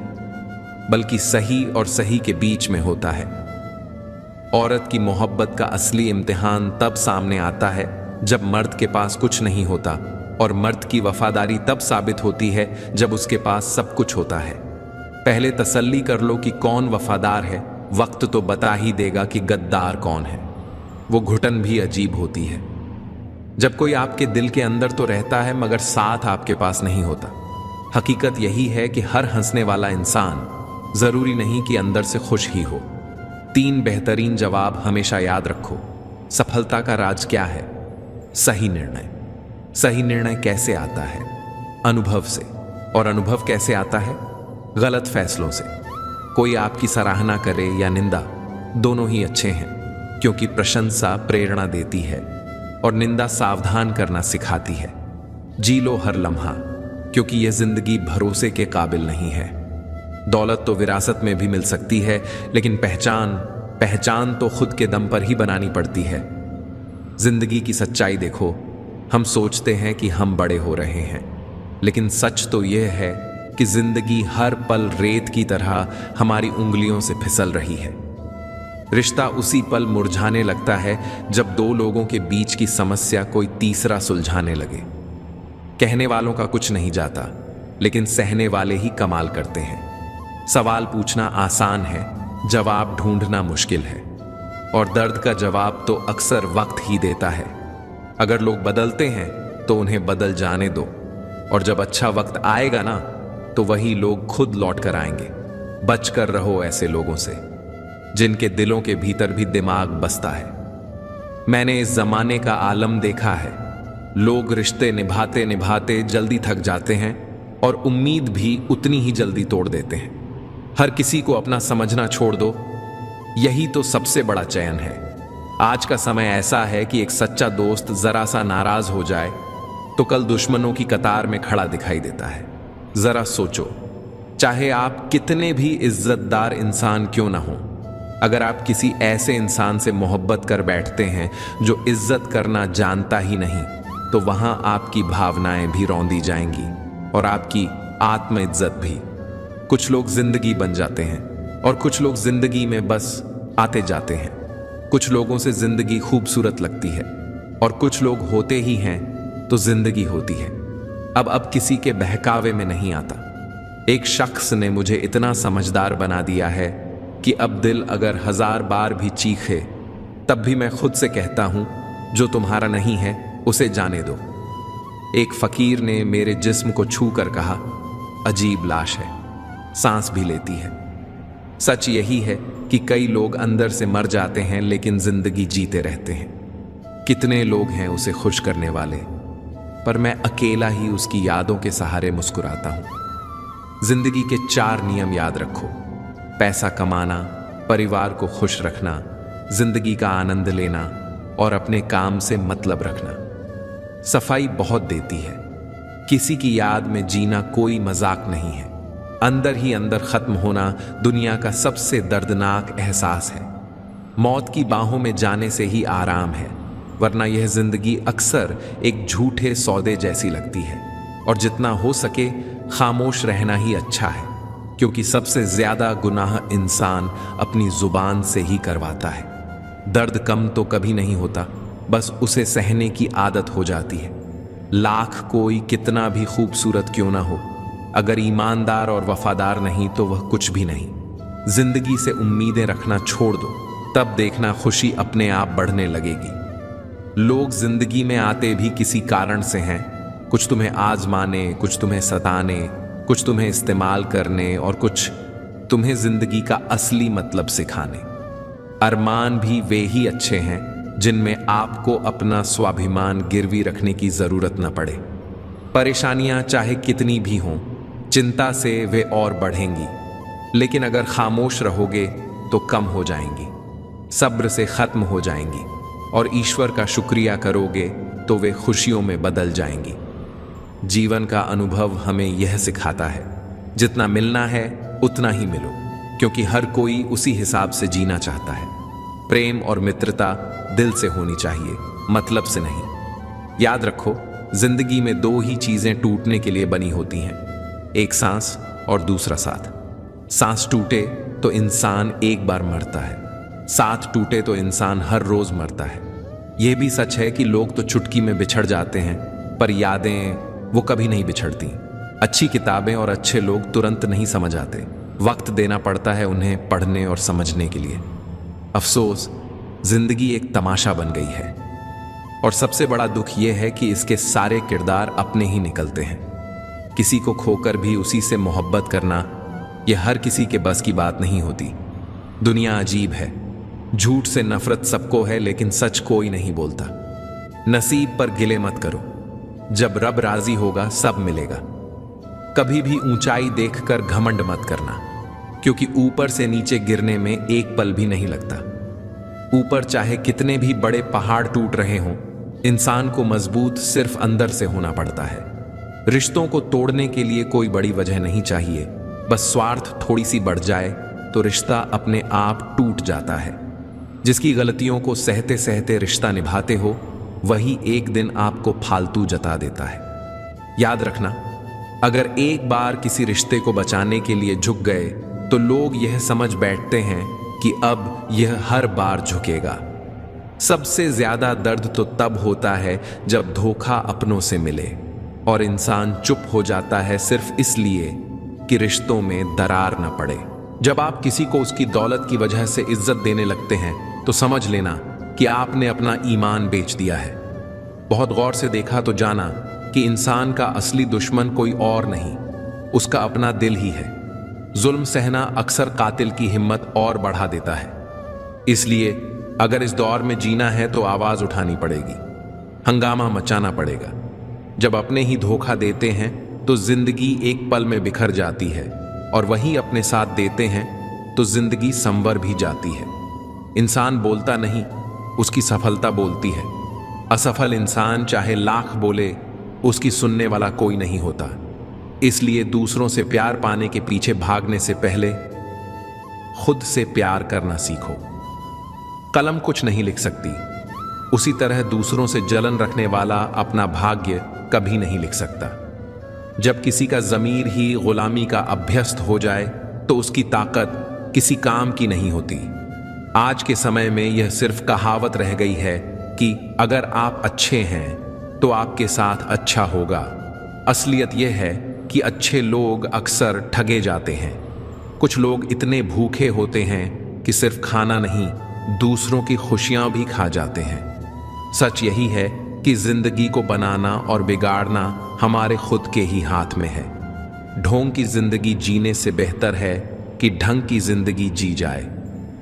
बल्कि सही और सही के बीच में होता है। औरत की मोहब्बत का असली इम्तिहान तब सामने आता है जब मर्द के पास कुछ नहीं होता, और मर्द की वफादारी तब साबित होती है जब उसके पास सब कुछ होता है। पहले तसल्ली कर लो कि कौन वफादार है, वक्त तो बता ही देगा कि गद्दार कौन है। वो घुटन भी अजीब होती है जब कोई आपके दिल के अंदर तो रहता है मगर साथ आपके पास नहीं होता। हकीकत यही है कि हर हंसने वाला इंसान जरूरी नहीं कि अंदर से खुश ही हो। 3 बेहतरीन जवाब हमेशा याद रखो। सफलता का राज क्या है? सही निर्णय। सही निर्णय कैसे आता है? अनुभव से। और अनुभव कैसे आता है? गलत फैसलों से। कोई आपकी सराहना करे या निंदा, दोनों ही अच्छे हैं, क्योंकि प्रशंसा प्रेरणा देती है और निंदा सावधान करना सिखाती है। जी लो हर लम्हा, क्योंकि यह जिंदगी भरोसे के काबिल नहीं है। दौलत तो विरासत में भी मिल सकती है, लेकिन पहचान तो खुद के दम पर ही बनानी पड़ती है। जिंदगी की सच्चाई देखो। हम सोचते हैं कि हम बड़े हो रहे हैं, लेकिन सच तो यह है कि जिंदगी हर पल रेत की तरह हमारी उंगलियों से फिसल रही है। रिश्ता उसी पल मुरझाने लगता है जब 2 लोगों के बीच की समस्या कोई तीसरा सुलझाने लगे। कहने वालों का कुछ नहीं जाता, लेकिन सहने वाले ही कमाल करते हैं। सवाल पूछना आसान है, जवाब ढूंढना मुश्किल है, और दर्द का जवाब तो अक्सर वक्त ही देता है। अगर लोग बदलते हैं तो उन्हें बदल जाने दो, और जब अच्छा वक्त आएगा ना, तो वही लोग खुद लौट कर आएंगे। बच कर रहो ऐसे लोगों से जिनके दिलों के भीतर भी दिमाग बसता है। मैंने इस जमाने का आलम देखा है। लोग रिश्ते निभाते निभाते जल्दी थक जाते हैं और उम्मीद भी उतनी ही जल्दी तोड़ देते हैं। हर किसी को अपना समझना छोड़ दो, यही तो सबसे बड़ा चयन है। आज का समय ऐसा है कि एक सच्चा दोस्त जरा सा नाराज हो जाए तो कल दुश्मनों की कतार में खड़ा दिखाई देता है। जरा सोचो, चाहे आप कितने भी इज्जतदार इंसान क्यों ना हो। अगर आप किसी ऐसे इंसान से मोहब्बत कर बैठते हैं जो इज्जत करना जानता ही नहीं, तो वहां आपकी भावनाएं भी रौंदी जाएंगी और आपकी आत्मइज्जत भी। कुछ लोग जिंदगी बन जाते हैं और कुछ लोग जिंदगी में बस आते जाते हैं। कुछ लोगों से जिंदगी खूबसूरत लगती है और कुछ लोग होते ही हैं तो जिंदगी होती है। अब किसी के बहकावे में नहीं आता। एक शख्स ने मुझे इतना समझदार बना दिया है कि अब दिल अगर 1000 बार भी चीखे तब भी मैं खुद से कहता हूं, जो तुम्हारा नहीं है उसे जाने दो। एक फकीर ने मेरे जिस्म को छू कर कहा, अजीब लाश है, सांस भी लेती है। सच यही है कि कई लोग अंदर से मर जाते हैं लेकिन जिंदगी जीते रहते हैं। कितने लोग हैं उसे खुश करने वाले, पर मैं अकेला ही उसकी यादों के सहारे मुस्कुराता हूं। जिंदगी के 4 नियम याद रखो: पैसा कमाना, परिवार को खुश रखना, जिंदगी का आनंद लेना और अपने काम से मतलब रखना। सफाई बहुत देती है। किसी की याद में जीना कोई मजाक नहीं है। अंदर ही अंदर खत्म होना दुनिया का सबसे दर्दनाक एहसास है। मौत की बाहों में जाने से ही आराम है, वरना यह जिंदगी अक्सर एक झूठे सौदे जैसी लगती है। और जितना हो सके खामोश रहना ही अच्छा है, क्योंकि सबसे ज्यादा गुनाह इंसान अपनी जुबान से ही करवाता है। दर्द कम तो कभी नहीं होता, बस उसे सहने की आदत हो जाती है। लाख कोई कितना भी खूबसूरत क्यों ना हो, अगर ईमानदार और वफादार नहीं तो वह कुछ भी नहीं। जिंदगी से उम्मीदें रखना छोड़ दो, तब देखना खुशी अपने आप बढ़ने लगेगी। लोग जिंदगी में आते भी किसी कारण से हैं। कुछ तुम्हें आजमाने, कुछ तुम्हें सताने, कुछ तुम्हें इस्तेमाल करने और कुछ तुम्हें जिंदगी का असली मतलब सिखाने। अरमान भी वे ही अच्छे हैं जिनमें आपको अपना स्वाभिमान गिरवी रखने की जरूरत न पड़े। परेशानियां चाहे कितनी भी हों, चिंता से वे और बढ़ेंगी, लेकिन अगर खामोश रहोगे तो कम हो जाएंगी, सब्र से खत्म हो जाएंगी और ईश्वर का शुक्रिया करोगे तो वे खुशियों में बदल जाएंगी। जीवन का अनुभव हमें यह सिखाता है, जितना मिलना है उतना ही मिलो, क्योंकि हर कोई उसी हिसाब से जीना चाहता है। प्रेम और मित्रता दिल से होनी चाहिए, मतलब से नहीं। याद रखो, जिंदगी में 2 ही चीजें टूटने के लिए बनी होती हैं, एक सांस और दूसरा साथ। सांस टूटे तो इंसान एक बार मरता है, साथ टूटे तो इंसान हर रोज मरता है। यह भी सच है कि लोग तो चुटकी में बिछड़ जाते हैं, पर यादें वो कभी नहीं बिछड़ती। अच्छी किताबें और अच्छे लोग तुरंत नहीं समझ आते, वक्त देना पड़ता है उन्हें पढ़ने और समझने के लिए। अफसोस, जिंदगी एक तमाशा बन गई है और सबसे बड़ा दुख यह है कि इसके सारे किरदार अपने ही निकलते हैं। किसी को खोकर भी उसी से मोहब्बत करना, यह हर किसी के बस की बात नहीं होती। दुनिया अजीब है, झूठ से नफरत सबको है लेकिन सच कोई नहीं बोलता। नसीब पर गिले मत करो, जब रब राजी होगा सब मिलेगा। कभी भी ऊंचाई देखकर घमंड मत करना, क्योंकि ऊपर से नीचे गिरने में एक पल भी नहीं लगता। ऊपर चाहे कितने भी बड़े पहाड़ टूट रहे हों, इंसान को मजबूत सिर्फ अंदर से होना पड़ता है। रिश्तों को तोड़ने के लिए कोई बड़ी वजह नहीं चाहिए, बस स्वार्थ थोड़ी सी बढ़ जाए तो रिश्ता अपने आप टूट जाता है। जिसकी गलतियों को सहते सहते रिश्ता निभाते हो, वही एक दिन आपको फालतू जता देता है। याद रखना, अगर एक बार किसी रिश्ते को बचाने के लिए झुक गए तो लोग यह समझ बैठते हैं कि अब यह हर बार झुकेगा। सबसे ज्यादा दर्द तो तब होता है जब धोखा अपनों से मिले और इंसान चुप हो जाता है सिर्फ इसलिए कि रिश्तों में दरार न पड़े। जब आप किसी को उसकी दौलत की वजह से इज्जत देने लगते हैं तो समझ लेना कि आपने अपना ईमान बेच दिया है। बहुत गौर से देखा तो जाना कि इंसान का असली दुश्मन कोई और नहीं, उसका अपना दिल ही है। जुल्म सहना अक्सर कातिल की हिम्मत और बढ़ा देता है। इसलिए अगर इस दौर में जीना है तो आवाज उठानी पड़ेगी, हंगामा मचाना पड़ेगा। जब अपने ही धोखा देते हैं तो जिंदगी एक पल में बिखर जाती है, और वही अपने साथ देते हैं तो जिंदगी संवर भी जाती है। इंसान बोलता नहीं, उसकी सफलता बोलती है। असफल इंसान चाहे लाख बोले, उसकी सुनने वाला कोई नहीं होता। इसलिए दूसरों से प्यार पाने के पीछे भागने से पहले खुद से प्यार करना सीखो। कलम कुछ नहीं लिख सकती, उसी तरह दूसरों से जलन रखने वाला अपना भाग्य कभी नहीं लिख सकता। जब किसी का ज़मीर ही गुलामी का अभ्यस्त हो जाए तो उसकी ताकत किसी काम की नहीं होती। आज के समय में यह सिर्फ कहावत रह गई है कि अगर आप अच्छे हैं तो आपके साथ अच्छा होगा। असलियत यह है कि अच्छे लोग अक्सर ठगे जाते हैं। कुछ लोग इतने भूखे होते हैं कि सिर्फ खाना नहीं, दूसरों की खुशियां भी खा जाते हैं। सच यही है कि जिंदगी को बनाना और बिगाड़ना हमारे खुद के ही हाथ में है। ढोंग की जिंदगी जीने से बेहतर है कि ढंग की जिंदगी जी जाए।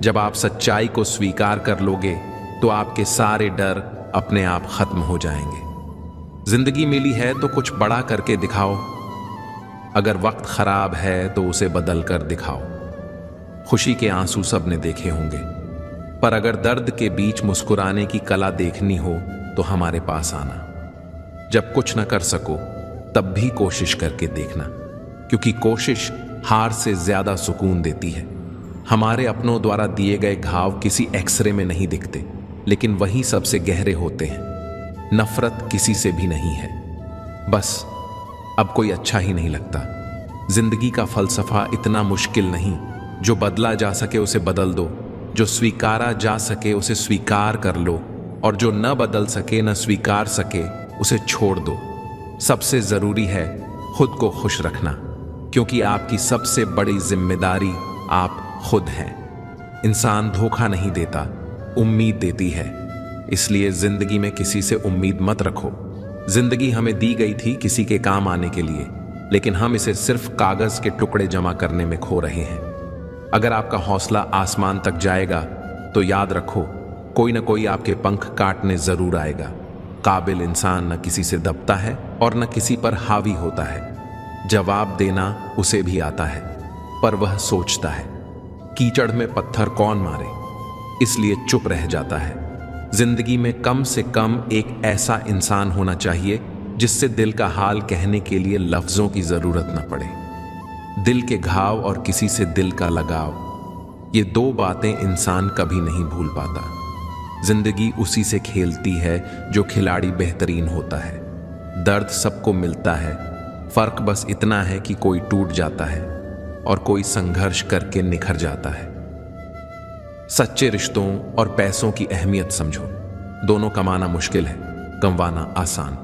जब आप सच्चाई को स्वीकार कर लोगे तो आपके सारे डर अपने आप खत्म हो जाएंगे। जिंदगी मिली है तो कुछ बड़ा करके दिखाओ। अगर वक्त खराब है तो उसे बदल कर दिखाओ। खुशी के आंसू सबने देखे होंगे, पर अगर दर्द के बीच मुस्कुराने की कला देखनी हो तो हमारे पास आना। जब कुछ न कर सको तब भी कोशिश करके देखना, क्योंकि कोशिश हार से ज्यादा सुकून देती है। हमारे अपनों द्वारा दिए गए घाव किसी एक्सरे में नहीं दिखते, लेकिन वही सबसे गहरे होते हैं। नफरत किसी से भी नहीं है, बस अब कोई अच्छा ही नहीं लगता। जिंदगी का फलसफा इतना मुश्किल नहीं। जो बदला जा सके उसे बदल दो, जो स्वीकारा जा सके उसे स्वीकार कर लो, और जो न बदल सके न स्वीकार सके उसे छोड़ दो। सबसे जरूरी है खुद को खुश रखना, क्योंकि आपकी सबसे बड़ी जिम्मेदारी आप खुद हैं। इंसान धोखा नहीं देता, उम्मीद देती है। इसलिए जिंदगी में किसी से उम्मीद मत रखो। जिंदगी हमें दी गई थी किसी के काम आने के लिए, लेकिन हम इसे सिर्फ कागज के टुकड़े जमा करने में खो रहे हैं। अगर आपका हौसला आसमान तक जाएगा तो याद रखो, कोई ना कोई आपके पंख काटने जरूर आएगा। काबिल इंसान न किसी से दबता है और न किसी पर हावी होता है। जवाब देना उसे भी आता है, पर वह सोचता है। कीचड़ में पत्थर कौन मारे, इसलिए चुप रह जाता है। जिंदगी में कम से कम एक ऐसा इंसान होना चाहिए जिससे दिल का हाल कहने के लिए लफ्जों की जरूरत न पड़े। दिल के घाव और किसी से दिल का लगाव, ये दो बातें इंसान कभी नहीं भूल पाता। जिंदगी उसी से खेलती है जो खिलाड़ी बेहतरीन होता है। दर्द सबको मिलता है, फर्क बस इतना है कि कोई टूट जाता है और कोई संघर्ष करके निखर जाता है। सच्चे रिश्तों और पैसों की अहमियत समझो। दोनों कमाना मुश्किल है, कमवाना आसान।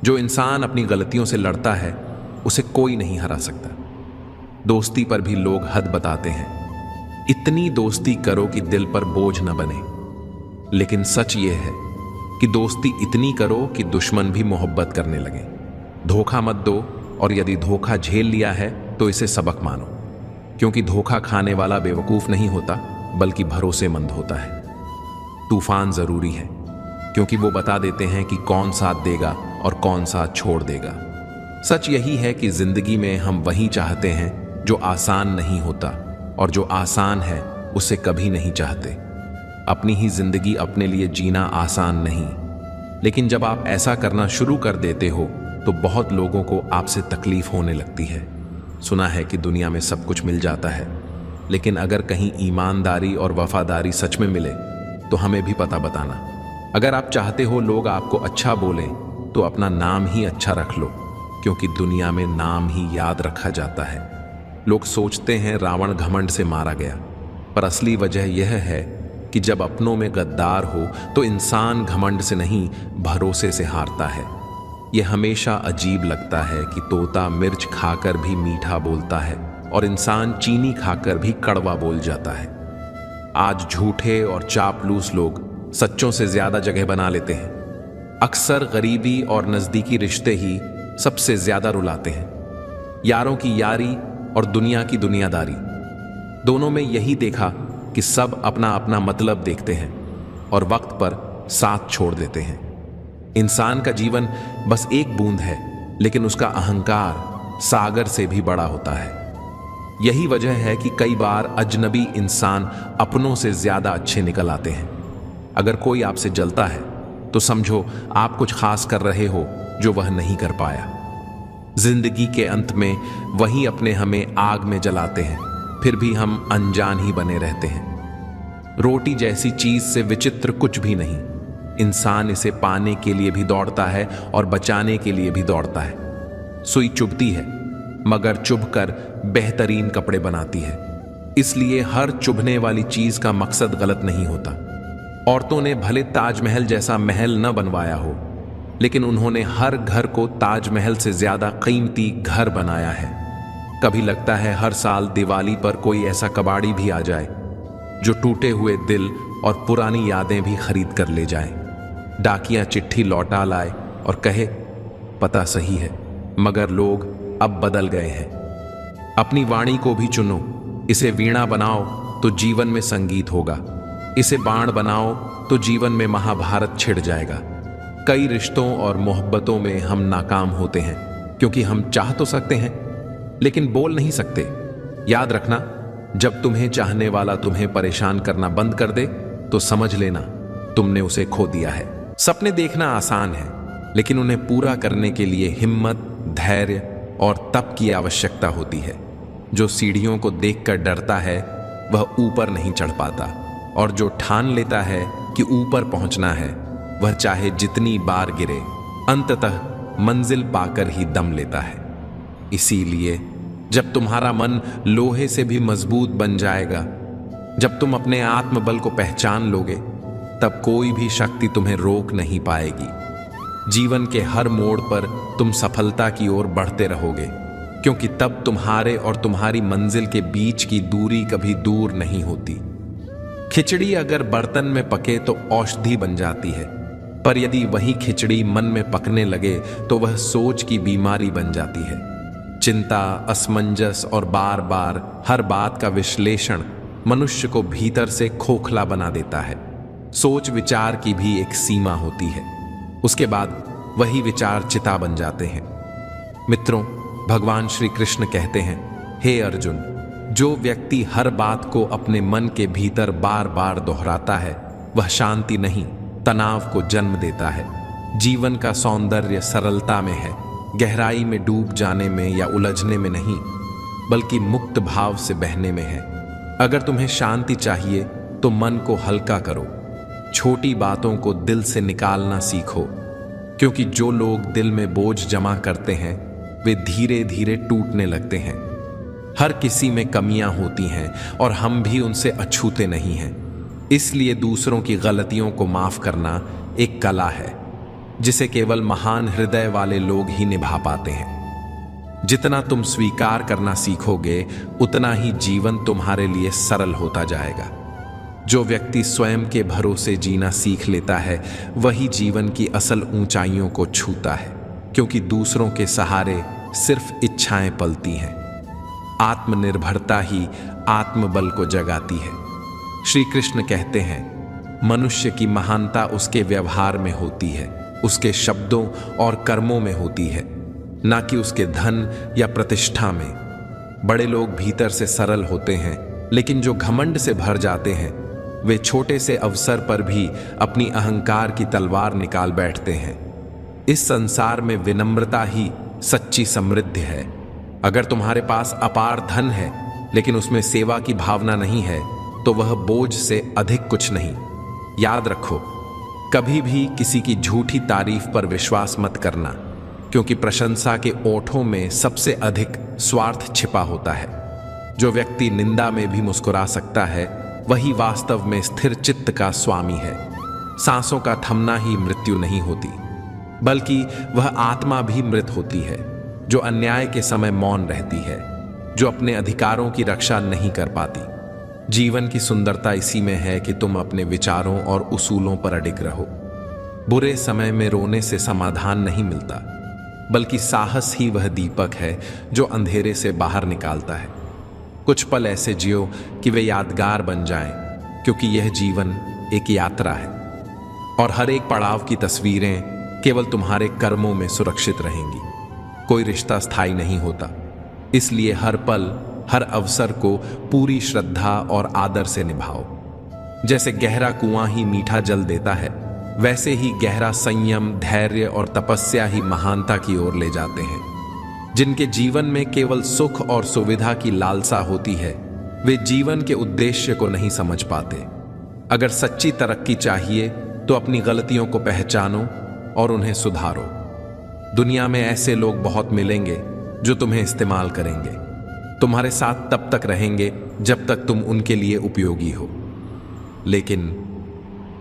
जो इंसान अपनी गलतियों से लड़ता है उसे कोई नहीं हरा सकता। दोस्ती पर भी लोग हद बताते हैं। इतनी दोस्ती करो कि दिल पर बोझ न बने। लेकिन सच ये है कि दोस्ती इतनी करो कि दुश्मन भी मोहब्बत करने लगे। धोखा मत दो, और यदि धोखा झेल लिया है तो इसे सबक मानो, क्योंकि धोखा खाने वाला बेवकूफ नहीं होता बल्कि भरोसेमंद होता है। तूफान जरूरी है, क्योंकि वो बता देते हैं कि कौन साथ देगा और कौन साथ छोड़ देगा। सच यही है कि जिंदगी में हम वही चाहते हैं जो आसान नहीं होता, और जो आसान है उसे कभी नहीं चाहते। अपनी ही जिंदगी अपने लिए जीना आसान नहीं, लेकिन जब आप ऐसा करना शुरू कर देते हो तो बहुत लोगों को आपसे तकलीफ होने लगती है। सुना है कि दुनिया में सब कुछ मिल जाता है, लेकिन अगर कहीं ईमानदारी और वफादारी सच में मिले तो हमें भी पता बताना। अगर आप चाहते हो लोग आपको अच्छा बोलें तो अपना नाम ही अच्छा रख लो, क्योंकि दुनिया में नाम ही याद रखा जाता है। लोग सोचते हैं रावण घमंड से मारा गया, पर असली वजह यह है कि जब अपनों में गद्दार हो तो इंसान घमंड से नहीं भरोसे से हारता है। यह हमेशा अजीब लगता है कि तोता मिर्च खाकर भी मीठा बोलता है और इंसान चीनी खाकर भी कड़वा बोल जाता है। आज झूठे और चापलूस लोग सच्चों से ज्यादा जगह बना लेते हैं। अक्सर गरीबी और नजदीकी रिश्ते ही सबसे ज्यादा रुलाते हैं। यारों की यारी और दुनिया की दुनियादारी, दोनों में यही देखा कि सब अपना अपना मतलब देखते हैं और वक्त पर साथ छोड़ देते हैं। इंसान का जीवन बस एक बूंद है, लेकिन उसका अहंकार सागर से भी बड़ा होता है। यही वजह है कि कई बार अजनबी इंसान अपनों से ज्यादा अच्छे निकल आते हैं। अगर कोई आपसे जलता है तो समझो आप कुछ खास कर रहे हो जो वह नहीं कर पाया। जिंदगी के अंत में वही अपने हमें आग में जलाते हैं, फिर भी हम अनजान ही बने रहते हैं। रोटी जैसी चीज से विचित्र कुछ भी नहीं। इंसान इसे पाने के लिए भी दौड़ता है और बचाने के लिए भी दौड़ता है। सुई चुभती है, मगर चुभकर बेहतरीन कपड़े बनाती है। इसलिए हर चुभने वाली चीज का मकसद गलत नहीं होता। औरतों ने भले ताजमहल जैसा महल न बनवाया हो, लेकिन उन्होंने हर घर को ताजमहल से ज्यादा कीमती घर बनाया है। कभी लगता है हर साल दिवाली पर कोई ऐसा कबाड़ी भी आ जाए जो टूटे हुए दिल और पुरानी यादें भी खरीद कर ले जाए। डाकिया चिट्ठी लौटा लाए और कहे, पता सही है मगर लोग अब बदल गए हैं। अपनी वाणी को भी चुनो। इसे वीणा बनाओ तो जीवन में संगीत होगा। इसे बाण बनाओ तो जीवन में महाभारत छिड़ जाएगा। कई रिश्तों और मोहब्बतों में हम नाकाम होते हैं क्योंकि हम चाह तो सकते हैं लेकिन बोल नहीं सकते। याद रखना, जब तुम्हें चाहने वाला तुम्हें परेशान करना बंद कर दे तो समझ लेना तुमने उसे खो दिया है। सपने देखना आसान है, लेकिन उन्हें पूरा करने के लिए हिम्मत, धैर्य और तप की आवश्यकता होती है। जो सीढ़ियों को देखकर डरता है वह ऊपर नहीं चढ़ पाता, और जो ठान लेता है कि ऊपर पहुंचना है वह चाहे जितनी बार गिरे अंततः मंजिल पाकर ही दम लेता है। इसीलिए जब तुम्हारा मन लोहे से भी मजबूत बन जाएगा, जब तुम अपने आत्मबल को पहचान लोगे, तब कोई भी शक्ति तुम्हें रोक नहीं पाएगी। जीवन के हर मोड़ पर तुम सफलता की ओर बढ़ते रहोगे, क्योंकि तब तुम्हारे और तुम्हारी मंजिल के बीच की दूरी कभी दूर नहीं होती। खिचड़ी अगर बर्तन में पके तो औषधि बन जाती है, पर यदि वही खिचड़ी मन में पकने लगे तो वह सोच की बीमारी बन जाती है। चिंता, असमंजस और बार बार हर बात का विश्लेषण मनुष्य को भीतर से खोखला बना देता है। सोच विचार की भी एक सीमा होती है, उसके बाद वही विचार चिता बन जाते हैं। मित्रों, भगवान श्री कृष्ण कहते हैं, हे अर्जुन, जो व्यक्ति हर बात को अपने मन के भीतर बार बार दोहराता है वह शांति नहीं, तनाव को जन्म देता है। जीवन का सौंदर्य सरलता में है, गहराई में डूब जाने में या उलझने में नहीं, बल्कि मुक्त भाव से बहने में है। अगर तुम्हें शांति चाहिए तो मन को हल्का करो, छोटी बातों को दिल से निकालना सीखो, क्योंकि जो लोग दिल में बोझ जमा करते हैं वे धीरे धीरे टूटने लगते हैं। हर किसी में कमियां होती हैं और हम भी उनसे अछूते नहीं हैं। इसलिए दूसरों की गलतियों को माफ करना एक कला है जिसे केवल महान हृदय वाले लोग ही निभा पाते हैं। जितना तुम स्वीकार करना सीखोगे उतना ही जीवन तुम्हारे लिए सरल होता जाएगा। जो व्यक्ति स्वयं के भरोसे जीना सीख लेता है वही जीवन की असल ऊंचाइयों को छूता है, क्योंकि दूसरों के सहारे सिर्फ इच्छाएं पलती हैं। आत्मनिर्भरता ही आत्मबल को जगाती है। श्री कृष्ण कहते हैं, मनुष्य की महानता उसके व्यवहार में होती है, उसके शब्दों और कर्मों में होती है, ना कि उसके धन या प्रतिष्ठा में। बड़े लोग भीतर से सरल होते हैं, लेकिन जो घमंड से भर जाते हैं वे छोटे से अवसर पर भी अपनी अहंकार की तलवार निकाल बैठते हैं। इस संसार में विनम्रता ही सच्ची समृद्धि है। अगर तुम्हारे पास अपार धन है लेकिन उसमें सेवा की भावना नहीं है तो वह बोझ से अधिक कुछ नहीं। याद रखो, कभी भी किसी की झूठी तारीफ पर विश्वास मत करना, क्योंकि प्रशंसा के ओठों में सबसे अधिक स्वार्थ छिपा होता है। जो व्यक्ति निंदा में भी मुस्कुरा सकता है वही वास्तव में स्थिर चित्त का स्वामी है। सांसों का थमना ही मृत्यु नहीं होती, बल्कि वह आत्मा भी मृत होती है जो अन्याय के समय मौन रहती है, जो अपने अधिकारों की रक्षा नहीं कर पाती। जीवन की सुंदरता इसी में है कि तुम अपने विचारों और उसूलों पर अडिग रहो। बुरे समय में रोने से समाधान नहीं मिलता, बल्कि साहस ही वह दीपक है जो अंधेरे से बाहर निकालता है। कुछ पल ऐसे जियो कि वे यादगार बन जाएं, क्योंकि यह जीवन एक यात्रा है और हर एक पड़ाव की तस्वीरें केवल तुम्हारे कर्मों में सुरक्षित रहेंगी। कोई रिश्ता स्थायी नहीं होता, इसलिए हर पल, हर अवसर को पूरी श्रद्धा और आदर से निभाओ। जैसे गहरा कुआं ही मीठा जल देता है, वैसे ही गहरा संयम, धैर्य और तपस्या ही महानता की ओर ले जाते हैं। जिनके जीवन में केवल सुख और सुविधा की लालसा होती है, वे जीवन के उद्देश्य को नहीं समझ पाते। अगर सच्ची तरक्की चाहिए तो अपनी गलतियों को पहचानो और उन्हें सुधारो। दुनिया में ऐसे लोग बहुत मिलेंगे जो तुम्हें इस्तेमाल करेंगे, तुम्हारे साथ तब तक रहेंगे जब तक तुम उनके लिए उपयोगी हो। लेकिन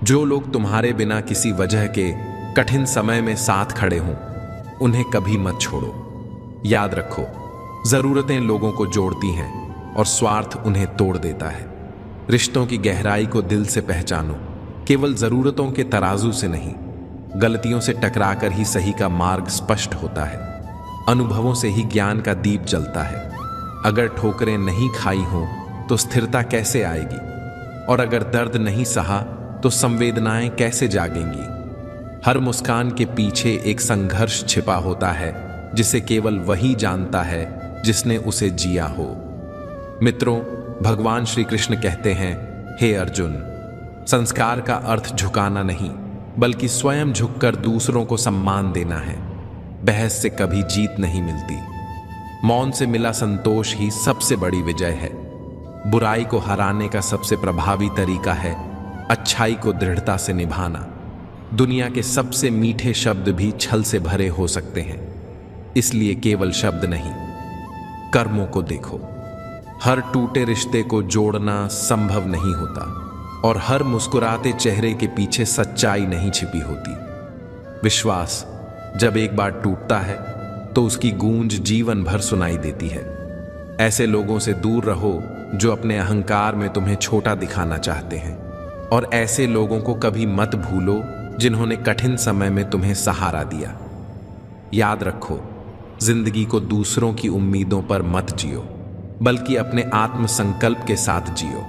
जो लोग तुम्हारे बिना किसी वजह के कठिन समय में साथ खड़े हों, उन्हें कभी मत छोड़ो। याद रखो, जरूरतें लोगों को जोड़ती हैं और स्वार्थ उन्हें तोड़ देता है। रिश्तों की गहराई को दिल से पहचानो, केवल जरूरतों के तराजू से नहीं। गलतियों से टकराकर ही सही का मार्ग स्पष्ट होता है। अनुभवों से ही ज्ञान का दीप जलता है। अगर ठोकरें नहीं खाई हों तो स्थिरता कैसे आएगी, और अगर दर्द नहीं सहा तो संवेदनाएं कैसे जागेंगी। हर मुस्कान के पीछे एक संघर्ष छिपा होता है, जिसे केवल वही जानता है जिसने उसे जिया हो। मित्रों, भगवान श्री कृष्ण कहते हैं, हे अर्जुन, संस्कार का अर्थ झुकाना नहीं, बल्कि स्वयं झुककर दूसरों को सम्मान देना है। बहस से कभी जीत नहीं मिलती। मौन से मिला संतोष ही सबसे बड़ी विजय है। बुराई को हराने का सबसे प्रभावी तरीका है अच्छाई को दृढ़ता से निभाना। दुनिया के सबसे मीठे शब्द भी छल से भरे हो सकते हैं, इसलिए केवल शब्द नहीं, कर्मों को देखो। हर टूटे रिश्ते को जोड़ना संभव नहीं होता, और हर मुस्कुराते चेहरे के पीछे सच्चाई नहीं छिपी होती। विश्वास जब एक बार टूटता है तो उसकी गूंज जीवन भर सुनाई देती है। ऐसे लोगों से दूर रहो जो अपने अहंकार में तुम्हें छोटा दिखाना चाहते हैं, और ऐसे लोगों को कभी मत भूलो जिन्होंने कठिन समय में तुम्हें सहारा दिया। याद रखो, जिंदगी को दूसरों की उम्मीदों पर मत जियो, बल्कि अपने आत्म संकल्प के साथ जियो।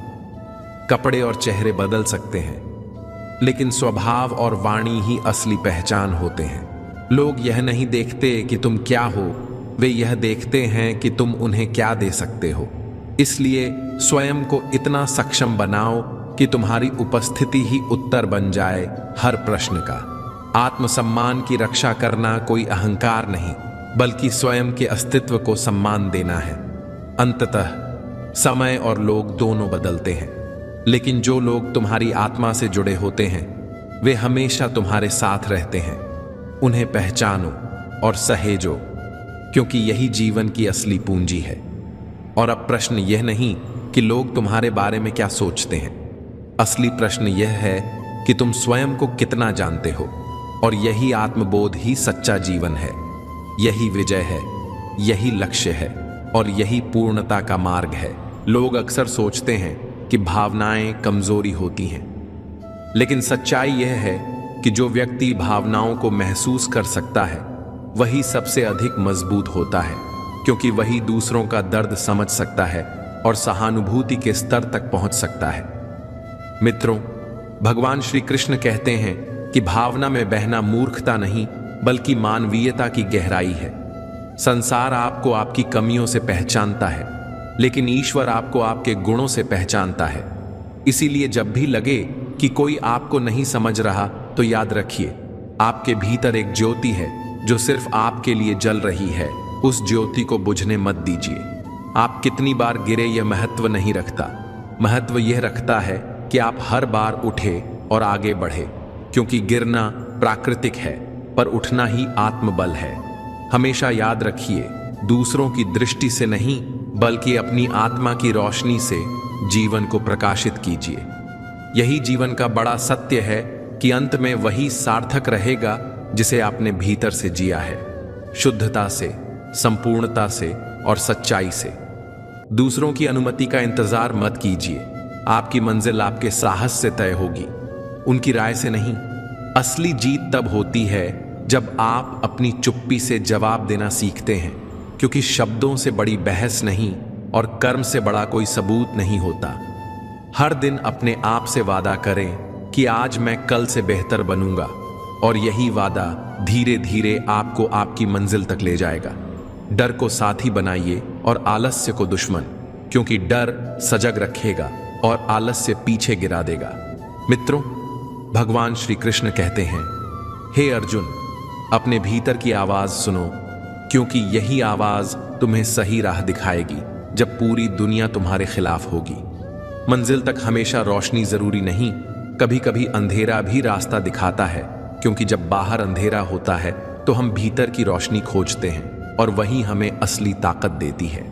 कपड़े और चेहरे बदल सकते हैं, लेकिन स्वभाव और वाणी ही असली पहचान होते हैं। लोग यह नहीं देखते कि तुम क्या हो, वे यह देखते हैं कि तुम उन्हें क्या दे सकते हो। इसलिए स्वयं को इतना सक्षम बनाओ कि तुम्हारी उपस्थिति ही उत्तर बन जाए हर प्रश्न का। आत्मसम्मान की रक्षा करना कोई अहंकार नहीं, बल्कि स्वयं के अस्तित्व को सम्मान देना है। अंततः समय और लोग दोनों बदलते हैं, लेकिन जो लोग तुम्हारी आत्मा से जुड़े होते हैं, वे हमेशा तुम्हारे साथ रहते हैं। उन्हें पहचानो और सहेजो, क्योंकि यही जीवन की असली पूंजी है। और अब प्रश्न यह नहीं कि लोग तुम्हारे बारे में क्या सोचते हैं, असली प्रश्न यह है कि तुम स्वयं को कितना जानते हो। और यही आत्मबोध ही सच्चा जीवन है, यही विजय है, यही लक्ष्य है, और यही पूर्णता का मार्ग है। लोग अक्सर सोचते हैं कि भावनाएं कमजोरी होती हैं, लेकिन सच्चाई यह है कि जो व्यक्ति भावनाओं को महसूस कर सकता है, वही सबसे अधिक मजबूत होता है, क्योंकि वही दूसरों का दर्द समझ सकता है और सहानुभूति के स्तर तक पहुंच सकता है। मित्रों, भगवान श्री कृष्ण कहते हैं कि भावना में बहना मूर्खता नहीं, बल्कि मानवीयता की गहराई है। संसार आपको आपकी कमियों से पहचानता है, लेकिन ईश्वर आपको आपके गुणों से पहचानता है। इसीलिए जब भी लगे कि कोई आपको नहीं समझ रहा, तो याद रखिए, आपके भीतर एक ज्योति है जो सिर्फ आपके लिए जल रही है। उस ज्योति को बुझने मत दीजिए। आप कितनी बार गिरे यह महत्व नहीं रखता। महत्व यह रखता है कि आप हर बार उठे और आगे बढ़े, क्योंकि गिरना प्राकृतिक है, पर उठना ही आत्मबल है। हमेशा याद रखिए, दूसरों की दृष्टि से नहीं, बल्कि अपनी आत्मा की रोशनी से जीवन को प्रकाशित कीजिए। यही जीवन का बड़ा सत्य है कि अंत में वही सार्थक रहेगा जिसे आपने भीतर से जिया है, शुद्धता से, संपूर्णता से और सच्चाई से। दूसरों की अनुमति का इंतजार मत कीजिए। आपकी मंजिल आपके साहस से तय होगी, उनकी राय से नहीं। असली जीत तब होती है जब आप अपनी चुप्पी से जवाब देना सीखते हैं, क्योंकि शब्दों से बड़ी बहस नहीं और कर्म से बड़ा कोई सबूत नहीं होता। हर दिन अपने आप से वादा करें कि आज मैं कल से बेहतर बनूंगा, और यही वादा धीरे धीरे आपको आपकी मंजिल तक ले जाएगा। डर को साथी बनाइए और आलस्य को दुश्मन, क्योंकि डर सजग रखेगा और आलस्य पीछे गिरा देगा। मित्रों, भगवान श्री कृष्ण कहते हैं, हे अर्जुन, अपने भीतर की आवाज सुनो, क्योंकि यही आवाज तुम्हें सही राह दिखाएगी जब पूरी दुनिया तुम्हारे खिलाफ होगी। मंजिल तक हमेशा रोशनी जरूरी नहीं, कभी कभी अंधेरा भी रास्ता दिखाता है, क्योंकि जब बाहर अंधेरा होता है तो हम भीतर की रोशनी खोजते हैं और वही हमें असली ताकत देती है।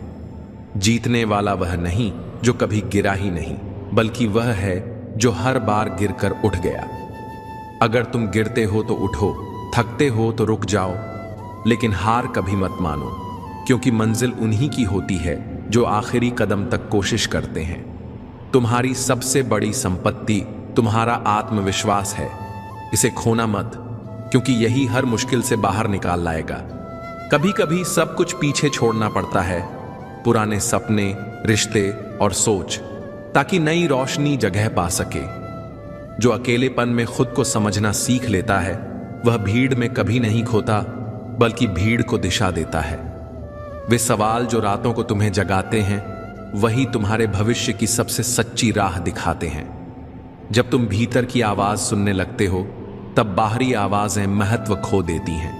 जीतने वाला वह नहीं जो कभी गिरा ही नहीं, बल्कि वह है जो हर बार गिरकर उठ गया। अगर तुम गिरते हो तो उठो, थकते हो तो रुक जाओ, लेकिन हार कभी मत मानो, क्योंकि मंजिल उन्हीं की होती है जो आखिरी कदम तक कोशिश करते हैं। तुम्हारी सबसे बड़ी संपत्ति तुम्हारा आत्मविश्वास है। इसे खोना मत, क्योंकि यही हर मुश्किल से बाहर निकाल लाएगा। कभी कभी सब कुछ पीछे छोड़ना पड़ता है, पुराने सपने, रिश्ते और सोच, ताकि नई रोशनी जगह पा सके। जो अकेलेपन में खुद को समझना सीख लेता है वह भीड़ में कभी नहीं खोता, बल्कि भीड़ को दिशा देता है। वे सवाल जो रातों को तुम्हें जगाते हैं वही तुम्हारे भविष्य की सबसे सच्ची राह दिखाते हैं। जब तुम भीतर की आवाज सुनने लगते हो तब बाहरी आवाजें महत्व खो देती हैं।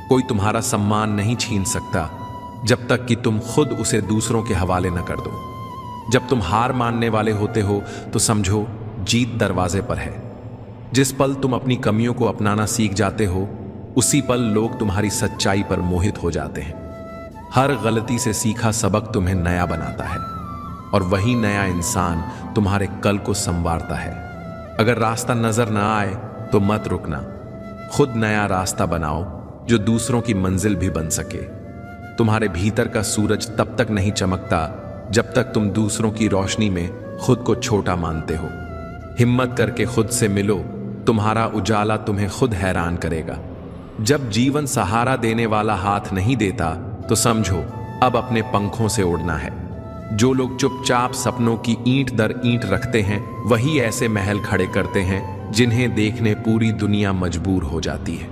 कोई तुम्हारा सम्मान नहीं छीन सकता जब तक कि तुम खुद उसे दूसरों के हवाले न कर दो। जब तुम हार मानने वाले होते हो तो समझो जीत दरवाजे पर है। जिस पल तुम अपनी कमियों को अपनाना सीख जाते हो उसी पल लोग तुम्हारी सच्चाई पर मोहित हो जाते हैं। हर गलती से सीखा सबक तुम्हें नया बनाता है और वही नया इंसान तुम्हारे कल को संवारता है। अगर रास्ता नजर ना आए तो मत रुकना, खुद नया रास्ता बनाओ जो दूसरों की मंजिल भी बन सके। तुम्हारे भीतर का सूरज तब तक नहीं चमकता जब तक तुम दूसरों की रोशनी में खुद को छोटा मानते हो। हिम्मत करके खुद से मिलो, तुम्हारा उजाला तुम्हें खुद हैरान करेगा। जब जीवन सहारा देने वाला हाथ नहीं देता तो समझो अब अपने पंखों से उड़ना है। जो लोग चुपचाप सपनों की ईंट दर ईंट रखते हैं वही ऐसे महल खड़े करते हैं जिन्हें देखने पूरी दुनिया मजबूर हो जाती है।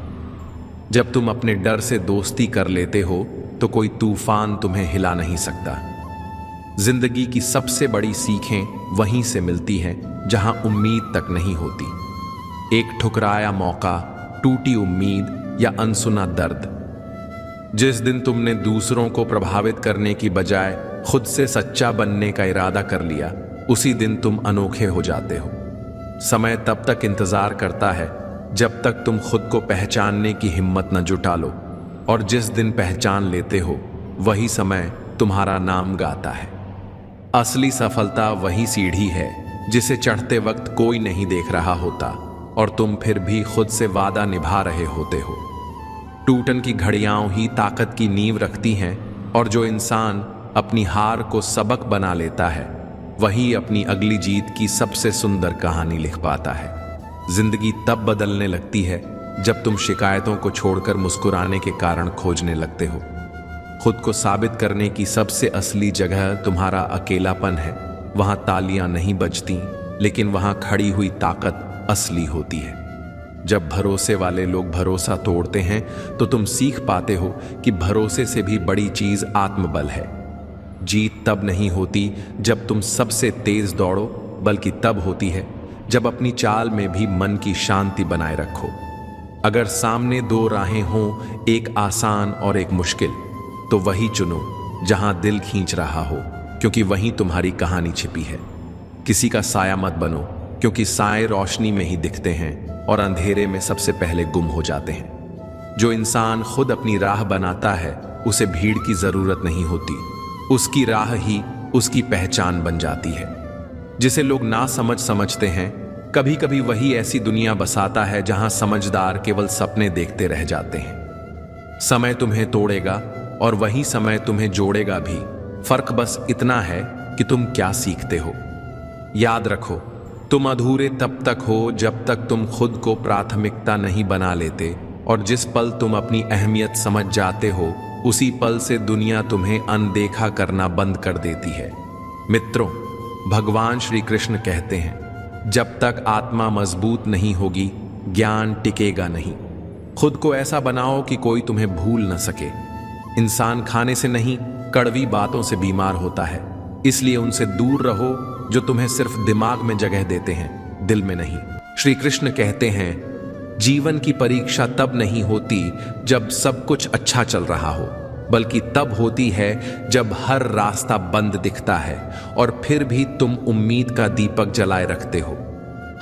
जब तुम अपने डर से दोस्ती कर लेते हो तो कोई तूफान तुम्हें हिला नहीं सकता। जिंदगी की सबसे बड़ी सीखें वहीं से मिलती हैं जहां उम्मीद तक नहीं होती। एक ठुकराया मौका, टूटी उम्मीद या अनसुना दर्द। जिस दिन तुमने दूसरों को प्रभावित करने की बजाय खुद से सच्चा बनने का इरादा कर लिया, उसी दिन तुम अनोखे हो जाते हो। समय तब तक इंतजार करता है जब तक तुम खुद को पहचानने की हिम्मत न जुटा लो, और जिस दिन पहचान लेते हो वही समय तुम्हारा नाम गाता है। असली सफलता वही सीढ़ी है जिसे चढ़ते वक्त कोई नहीं देख रहा होता और तुम फिर भी खुद से वादा निभा रहे होते हो। टूटन की घड़ियां ही ताकत की नींव रखती हैं, और जो इंसान अपनी हार को सबक बना लेता है वही अपनी अगली जीत की सबसे सुंदर कहानी लिख पाता है। जिंदगी तब बदलने लगती है जब तुम शिकायतों को छोड़कर मुस्कुराने के कारण खोजने लगते हो। खुद को साबित करने की सबसे असली जगह तुम्हारा अकेलापन है। वहां तालियां नहीं बजती, लेकिन वहां खड़ी हुई ताकत असली होती है। जब भरोसे वाले लोग भरोसा तोड़ते हैं तो तुम सीख पाते हो कि भरोसे से भी बड़ी चीज आत्मबल है। जीत तब नहीं होती जब तुम सबसे तेज दौड़ो, बल्कि तब होती है जब अपनी चाल में भी मन की शांति बनाए रखो। अगर सामने दो राहें हों, एक आसान और एक मुश्किल, तो वही चुनो जहां दिल खींच रहा हो, क्योंकि वहीं तुम्हारी कहानी छिपी है। किसी का साया मत बनो, क्योंकि साए रोशनी में ही दिखते हैं और अंधेरे में सबसे पहले गुम हो जाते हैं। जो इंसान खुद अपनी राह बनाता है उसे भीड़ की जरूरत नहीं होती, उसकी राह ही उसकी पहचान बन जाती है। जिसे लोग ना समझते हैं, कभी कभी वही ऐसी दुनिया बसाता है जहां समझदार केवल सपने देखते रह जाते हैं। समय तुम्हें तोड़ेगा और वही समय तुम्हें जोड़ेगा भी। फर्क बस इतना है कि तुम क्या सीखते हो। याद रखो, तुम अधूरे तब तक हो जब तक तुम खुद को प्राथमिकता नहीं बना लेते, और जिस पल तुम अपनी अहमियत समझ जाते हो उसी पल से दुनिया तुम्हें अनदेखा करना बंद कर देती है। मित्रों, भगवान श्री कृष्ण कहते हैं, जब तक आत्मा मजबूत नहीं होगी ज्ञान टिकेगा नहीं। खुद को ऐसा बनाओ कि कोई तुम्हें भूल न सके। इंसान खाने से नहीं, कड़वी बातों से बीमार होता है, इसलिए उनसे दूर रहो जो तुम्हें सिर्फ दिमाग में जगह देते हैं, दिल में नहीं। श्री कृष्ण कहते हैं, जीवन की परीक्षा तब नहीं होती जब सब कुछ अच्छा चल रहा हो, बल्कि तब होती है जब हर रास्ता बंद दिखता है और फिर भी तुम उम्मीद का दीपक जलाए रखते हो।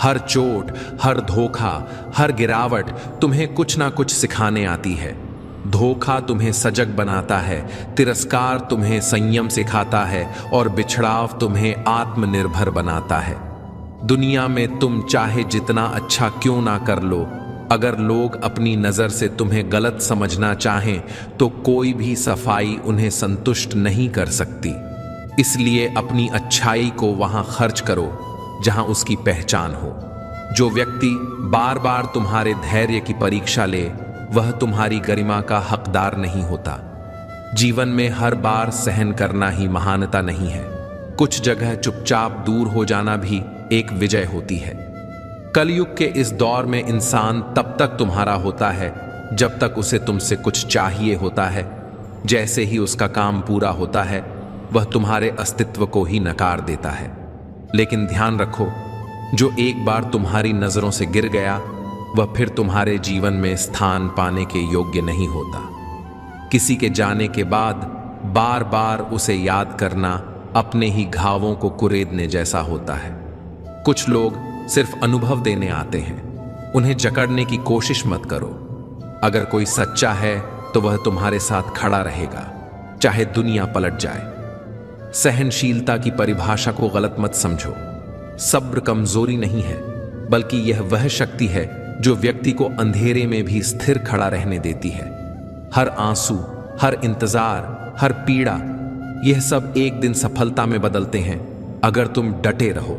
हर चोट, हर धोखा, हर गिरावट तुम्हें कुछ ना कुछ सिखाने आती है। धोखा तुम्हें सजग बनाता है, तिरस्कार तुम्हें संयम सिखाता है और बिछड़ाव तुम्हें आत्मनिर्भर बनाता है। दुनिया में तुम चाहे जितना अच्छा क्यों ना कर लो, अगर लोग अपनी नजर से तुम्हें गलत समझना चाहें तो कोई भी सफाई उन्हें संतुष्ट नहीं कर सकती। इसलिए अपनी अच्छाई को वहां खर्च करो जहां उसकी पहचान हो। जो व्यक्ति बार बार तुम्हारे धैर्य की परीक्षा ले, वह तुम्हारी गरिमा का हकदार नहीं होता। जीवन में हर बार सहन करना ही महानता नहीं है। कुछ जगह चुपचाप दूर हो जाना भी एक विजय होती है। कलयुग के इस दौर में इंसान तब तक तुम्हारा होता है जब तक उसे तुमसे कुछ चाहिए होता है। जैसे ही उसका काम पूरा होता है, वह तुम्हारे अस्तित्व को ही नकार देता है। लेकिन ध्यान रखो, जो एक बार तुम्हारी नजरों से गिर गया, वह फिर तुम्हारे जीवन में स्थान पाने के योग्य नहीं होता। किसी के जाने के बाद बार बार उसे याद करना अपने ही घावों को कुरेदने जैसा होता है। कुछ लोग सिर्फ अनुभव देने आते हैं, उन्हें जकड़ने की कोशिश मत करो। अगर कोई सच्चा है तो वह तुम्हारे साथ खड़ा रहेगा, चाहे दुनिया पलट जाए। सहनशीलता की परिभाषा को गलत मत समझो। सब्र कमजोरी नहीं है, बल्कि यह वह शक्ति है जो व्यक्ति को अंधेरे में भी स्थिर खड़ा रहने देती है। हर आंसू, हर इंतजार, हर पीड़ा, यह सब एक दिन सफलता में बदलते हैं अगर तुम डटे रहो।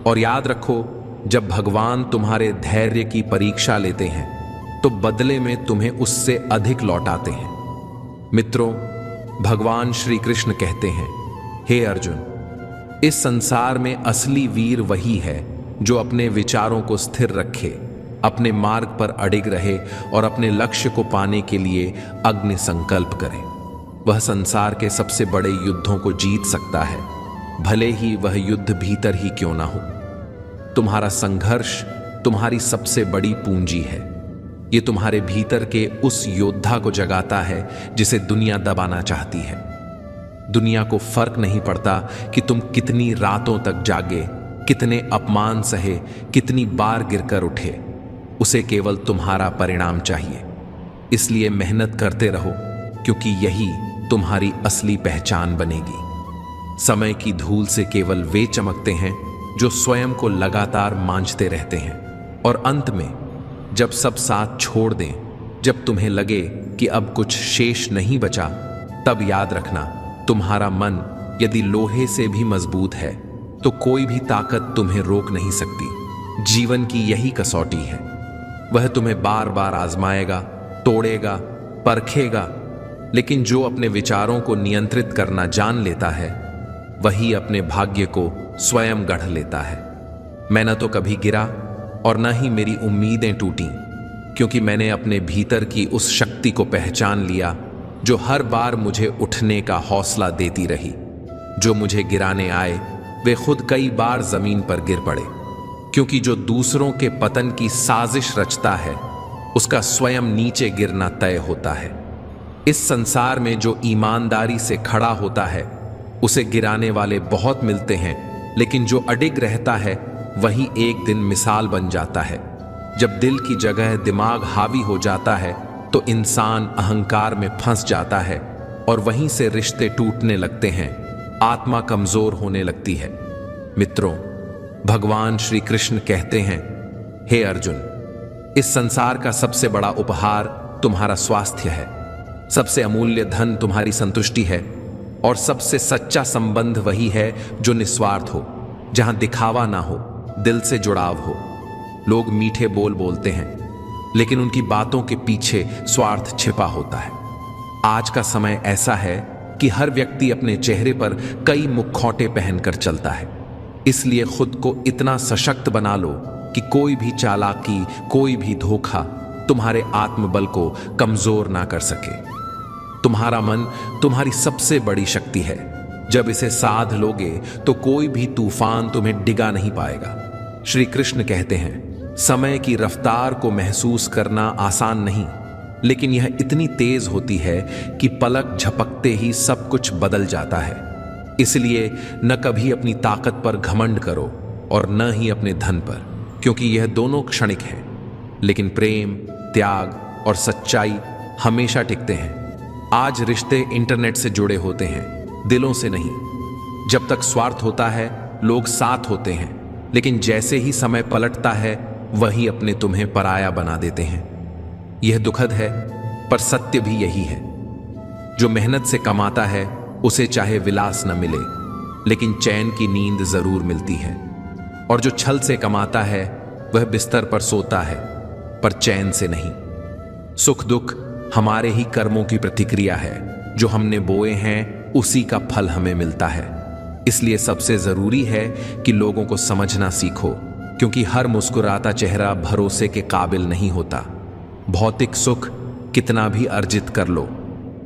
और याद रखो, जब भगवान तुम्हारे धैर्य की परीक्षा लेते हैं तो बदले में तुम्हें उससे अधिक लौटाते हैं। मित्रों, भगवान श्री कृष्ण कहते हैं, हे अर्जुन, इस संसार में असली वीर वही है जो अपने विचारों को स्थिर रखे, अपने मार्ग पर अडिग रहे और अपने लक्ष्य को पाने के लिए अग्नि संकल्प करे। वह संसार के सबसे बड़े युद्धों को जीत सकता है, भले ही वह युद्ध भीतर ही क्यों ना हो। तुम्हारा संघर्ष तुम्हारी सबसे बड़ी पूंजी है। ये तुम्हारे भीतर के उस योद्धा को जगाता है जिसे दुनिया दबाना चाहती है। दुनिया को फर्क नहीं पड़ता कि तुम कितनी रातों तक जागे, कितने अपमान सहे, कितनी बार गिरकर उठे। उसे केवल तुम्हारा परिणाम चाहिए। इसलिए मेहनत करते रहो, क्योंकि यही तुम्हारी असली पहचान बनेगी। समय की धूल से केवल वे चमकते हैं जो स्वयं को लगातार मांझते रहते हैं। और अंत में जब सब साथ छोड़ दें, जब तुम्हें लगे कि अब कुछ शेष नहीं बचा, तब याद रखना, तुम्हारा मन यदि लोहे से भी मजबूत है तो कोई भी ताकत तुम्हें रोक नहीं सकती। जीवन की यही कसौटी है। वह तुम्हें बार बार आजमाएगा, तोड़ेगा, परखेगा, लेकिन जो अपने विचारों को नियंत्रित करना जान लेता है, वही अपने भाग्य को स्वयं गढ़ लेता है। मैं न तो कभी गिरा और न ही मेरी उम्मीदें टूटी, क्योंकि मैंने अपने भीतर की उस शक्ति को पहचान लिया जो हर बार मुझे उठने का हौसला देती रही। जो मुझे गिराने आए वे खुद कई बार जमीन पर गिर पड़े, क्योंकि जो दूसरों के पतन की साजिश रचता है उसका स्वयं नीचे गिरना तय होता है। इस संसार में जो ईमानदारी से खड़ा होता है उसे गिराने वाले बहुत मिलते हैं, लेकिन जो अडिग रहता है वही एक दिन मिसाल बन जाता है। जब दिल की जगह दिमाग हावी हो जाता है तो इंसान अहंकार में फंस जाता है और वहीं से रिश्ते टूटने लगते हैं, आत्मा कमजोर होने लगती है। मित्रों, भगवान श्री कृष्ण कहते हैं, हे अर्जुन, इस संसार का सबसे बड़ा उपहार तुम्हारा स्वास्थ्य है, सबसे अमूल्य धन तुम्हारी संतुष्टि है और सबसे सच्चा संबंध वही है जो निस्वार्थ हो, जहां दिखावा ना हो, दिल से जुड़ाव हो। लोग मीठे बोल बोलते हैं, लेकिन उनकी बातों के पीछे स्वार्थ छिपा होता है। आज का समय ऐसा है कि हर व्यक्ति अपने चेहरे पर कई मुखौटे पहनकर चलता है। इसलिए खुद को इतना सशक्त बना लो कि कोई भी चालाकी, कोई भी धोखा तुम्हारे आत्मबल को कमजोर ना कर सके। तुम्हारा मन तुम्हारी सबसे बड़ी शक्ति है। जब इसे साध लोगे तो कोई भी तूफान तुम्हें डिगा नहीं पाएगा। श्री कृष्ण कहते हैं, समय की रफ्तार को महसूस करना आसान नहीं, लेकिन यह इतनी तेज होती है कि पलक झपकते ही सब कुछ बदल जाता है। इसलिए न कभी अपनी ताकत पर घमंड करो और न ही अपने धन पर, क्योंकि यह दोनों क्षणिक हैं। लेकिन प्रेम, त्याग और सच्चाई हमेशा टिकते हैं। आज रिश्ते इंटरनेट से जुड़े होते हैं, दिलों से नहीं। जब तक स्वार्थ होता है लोग साथ होते हैं, लेकिन जैसे ही समय पलटता है वही अपने तुम्हें पराया बना देते हैं। यह दुखद है, पर सत्य भी यही है। जो मेहनत से कमाता है उसे चाहे विलास न मिले, लेकिन चैन की नींद जरूर मिलती है। और जो छल से कमाता है वह बिस्तर पर सोता है, पर चैन से नहीं। सुख दुख हमारे ही कर्मों की प्रतिक्रिया है। जो हमने बोए हैं उसी का फल हमें मिलता है। इसलिए सबसे जरूरी है कि लोगों को समझना सीखो, क्योंकि हर मुस्कुराता चेहरा भरोसे के काबिल नहीं होता। भौतिक सुख कितना भी अर्जित कर लो,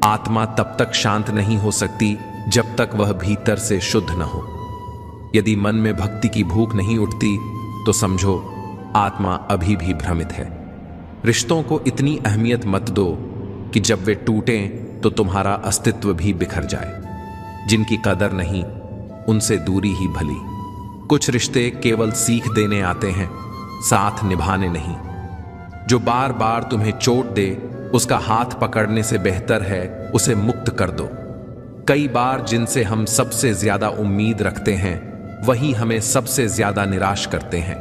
आत्मा तब तक शांत नहीं हो सकती जब तक वह भीतर से शुद्ध न हो। यदि मन में भक्ति की भूख नहीं उठती तो समझो आत्मा अभी भी भ्रमित है। रिश्तों को इतनी अहमियत मत दो कि जब वे टूटें तो तुम्हारा अस्तित्व भी बिखर जाए। जिनकी कदर नहीं उनसे दूरी ही भली। कुछ रिश्ते केवल सीख देने आते हैं, साथ निभाने नहीं। जो बार बार तुम्हें चोट दे उसका हाथ पकड़ने से बेहतर है उसे मुक्त कर दो। कई बार जिनसे हम सबसे ज्यादा उम्मीद रखते हैं वही हमें सबसे ज्यादा निराश करते हैं।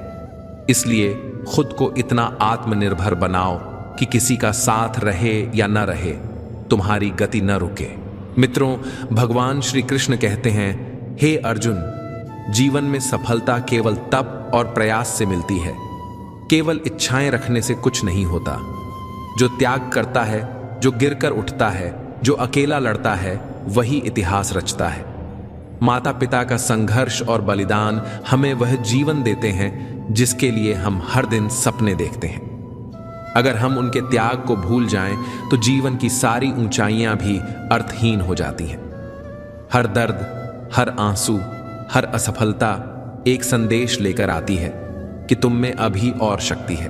इसलिए खुद को इतना आत्मनिर्भर बनाओ कि किसी का साथ रहे या न रहे तुम्हारी गति न रुके। मित्रों, भगवान श्री कृष्ण कहते हैं, हे अर्जुन, जीवन में सफलता केवल तप और प्रयास से मिलती है। केवल इच्छाएं रखने से कुछ नहीं होता। जो त्याग करता है, जो गिरकर उठता है, जो अकेला लड़ता है, वही इतिहास रचता है। माता पिता का संघर्ष और बलिदान हमें वह जीवन देते हैं जिसके लिए हम हर दिन सपने देखते हैं। अगर हम उनके त्याग को भूल जाएं तो जीवन की सारी ऊंचाइयां भी अर्थहीन हो जाती हैं। हर दर्द, हर आंसू, हर असफलता एक संदेश लेकर आती है कि तुम में अभी और शक्ति है।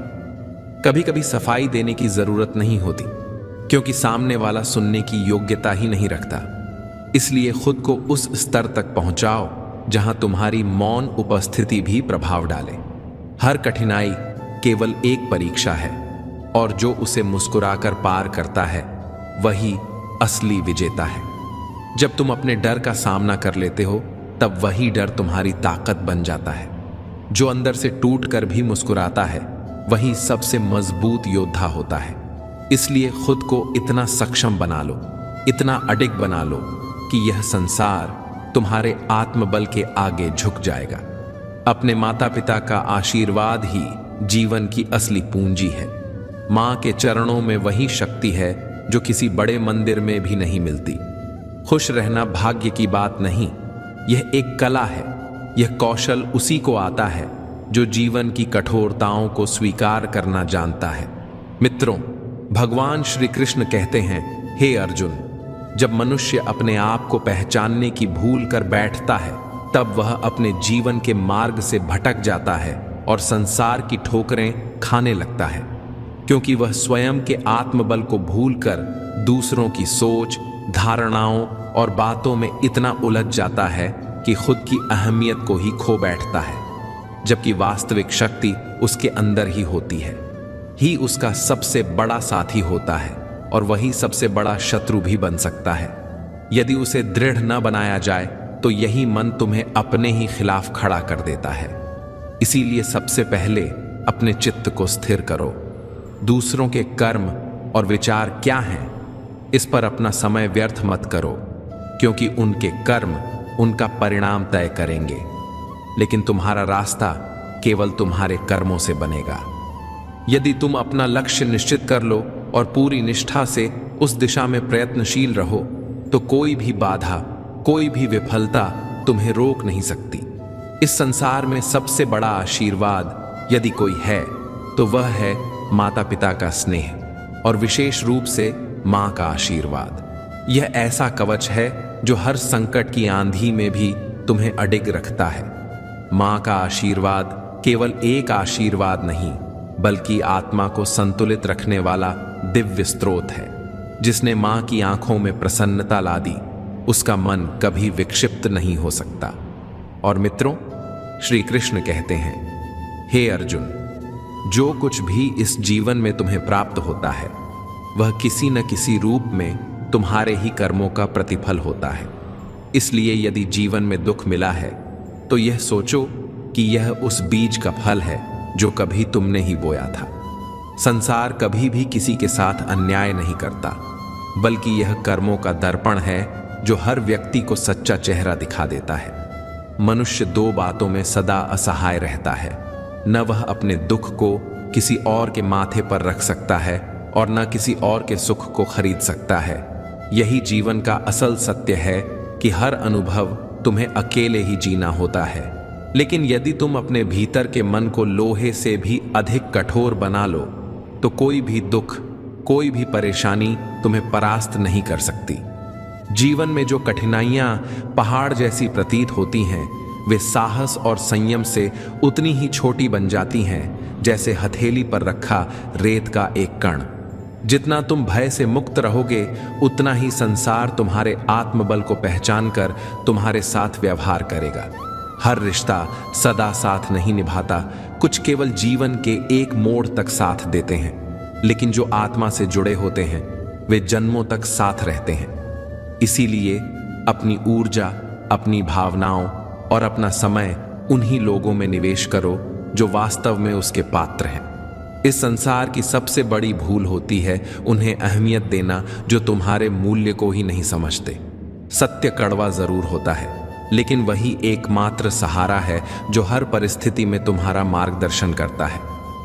कभी कभी सफाई देने की जरूरत नहीं होती, क्योंकि सामने वाला सुनने की योग्यता ही नहीं रखता। इसलिए खुद को उस स्तर तक पहुंचाओ जहां तुम्हारी मौन उपस्थिति भी प्रभाव डाले। हर कठिनाई केवल एक परीक्षा है, और जो उसे मुस्कुराकर पार करता है वही असली विजेता है। जब तुम अपने डर का सामना कर लेते हो तब वही डर तुम्हारी ताकत बन जाता है। जो अंदर से टूट कर भी मुस्कुराता है वही सबसे मजबूत योद्धा होता है। इसलिए खुद को इतना सक्षम बना लो, इतना अडिग बना लो कि यह संसार तुम्हारे आत्मबल के आगे झुक जाएगा। अपने माता पिता का आशीर्वाद ही जीवन की असली पूंजी है। मां के चरणों में वही शक्ति है जो किसी बड़े मंदिर में भी नहीं मिलती। खुश रहना भाग्य की बात नहीं, यह एक कला है। यह कौशल उसी को आता है जो जीवन की कठोरताओं को स्वीकार करना जानता है। मित्रों, भगवान श्री कृष्ण कहते हैं, हे अर्जुन, जब मनुष्य अपने आप को पहचानने की भूल कर बैठता है तब वह अपने जीवन के मार्ग से भटक जाता है और संसार की ठोकरें खाने लगता है, क्योंकि वह स्वयं के आत्मबल को भूलकर दूसरों की सोच, धारणाओं और बातों में इतना उलझ जाता है कि खुद की अहमियत को ही खो बैठता है। जबकि वास्तविक शक्ति उसके अंदर ही होती है, ही उसका सबसे बड़ा साथी होता है और वही सबसे बड़ा शत्रु भी बन सकता है। यदि उसे दृढ़ न बनाया जाए तो यही मन तुम्हें अपने ही खिलाफ खड़ा कर देता है। इसीलिए सबसे पहले अपने चित्त को स्थिर करो। दूसरों के कर्म और विचार क्या हैं, इस पर अपना समय व्यर्थ मत करो, क्योंकि उनके कर्म उनका परिणाम तय करेंगे, लेकिन तुम्हारा रास्ता केवल तुम्हारे कर्मों से बनेगा। यदि तुम अपना लक्ष्य निश्चित कर लो और पूरी निष्ठा से उस दिशा में प्रयत्नशील रहो तो कोई भी बाधा, कोई भी विफलता तुम्हें रोक नहीं सकती। इस संसार में सबसे बड़ा आशीर्वाद यदि कोई है तो वह है माता पिता का स्नेह और विशेष रूप से मां का आशीर्वाद। यह ऐसा कवच है जो हर संकट की आंधी में भी तुम्हें अडिग रखता है। मां का आशीर्वाद केवल एक आशीर्वाद नहीं बल्कि आत्मा को संतुलित रखने वाला दिव्य स्रोत है। जिसने मां की आंखों में प्रसन्नता ला दी, उसका मन कभी विक्षिप्त नहीं हो सकता। और मित्रों, श्री कृष्ण कहते हैं, हे अर्जुन, जो कुछ भी इस जीवन में तुम्हें प्राप्त होता है वह किसी न किसी रूप में तुम्हारे ही कर्मों का प्रतिफल होता है। इसलिए यदि जीवन में दुख मिला है तो यह सोचो कि यह उस बीज का फल है जो कभी तुमने ही बोया था। संसार कभी भी किसी के साथ अन्याय नहीं करता, बल्कि यह कर्मों का दर्पण है जो हर व्यक्ति को सच्चा चेहरा दिखा देता है। मनुष्य दो बातों में सदा असहाय रहता है, न वह अपने दुख को किसी और के माथे पर रख सकता है और न किसी और के सुख को खरीद सकता है। यही जीवन का असल सत्य है कि हर अनुभव तुम्हें अकेले ही जीना होता है। लेकिन यदि तुम अपने भीतर के मन को लोहे से भी अधिक कठोर बना लो तो कोई भी दुख, कोई भी परेशानी तुम्हें परास्त नहीं कर सकती। जीवन में जो कठिनाइयां पहाड़ जैसी प्रतीत होती हैं, वे साहस और संयम से उतनी ही छोटी बन जाती हैं जैसे हथेली पर रखा रेत का एक कण। जितना तुम भय से मुक्त रहोगे, उतना ही संसार तुम्हारे आत्मबल को पहचानकर तुम्हारे साथ व्यवहार करेगा। हर रिश्ता सदा साथ नहीं निभाता, कुछ केवल जीवन के एक मोड़ तक साथ देते हैं, लेकिन जो आत्मा से जुड़े होते हैं वे जन्मों तक साथ रहते हैं। इसीलिए अपनी ऊर्जा, अपनी भावनाओं और अपना समय उन्हीं लोगों में निवेश करो जो वास्तव में उसके पात्र हैं। इस संसार की सबसे बड़ी भूल होती है उन्हें अहमियत देना जो तुम्हारे मूल्य को ही नहीं समझते। सत्य कड़वा जरूर होता है, लेकिन वही एकमात्र सहारा है जो हर परिस्थिति में तुम्हारा मार्गदर्शन करता है।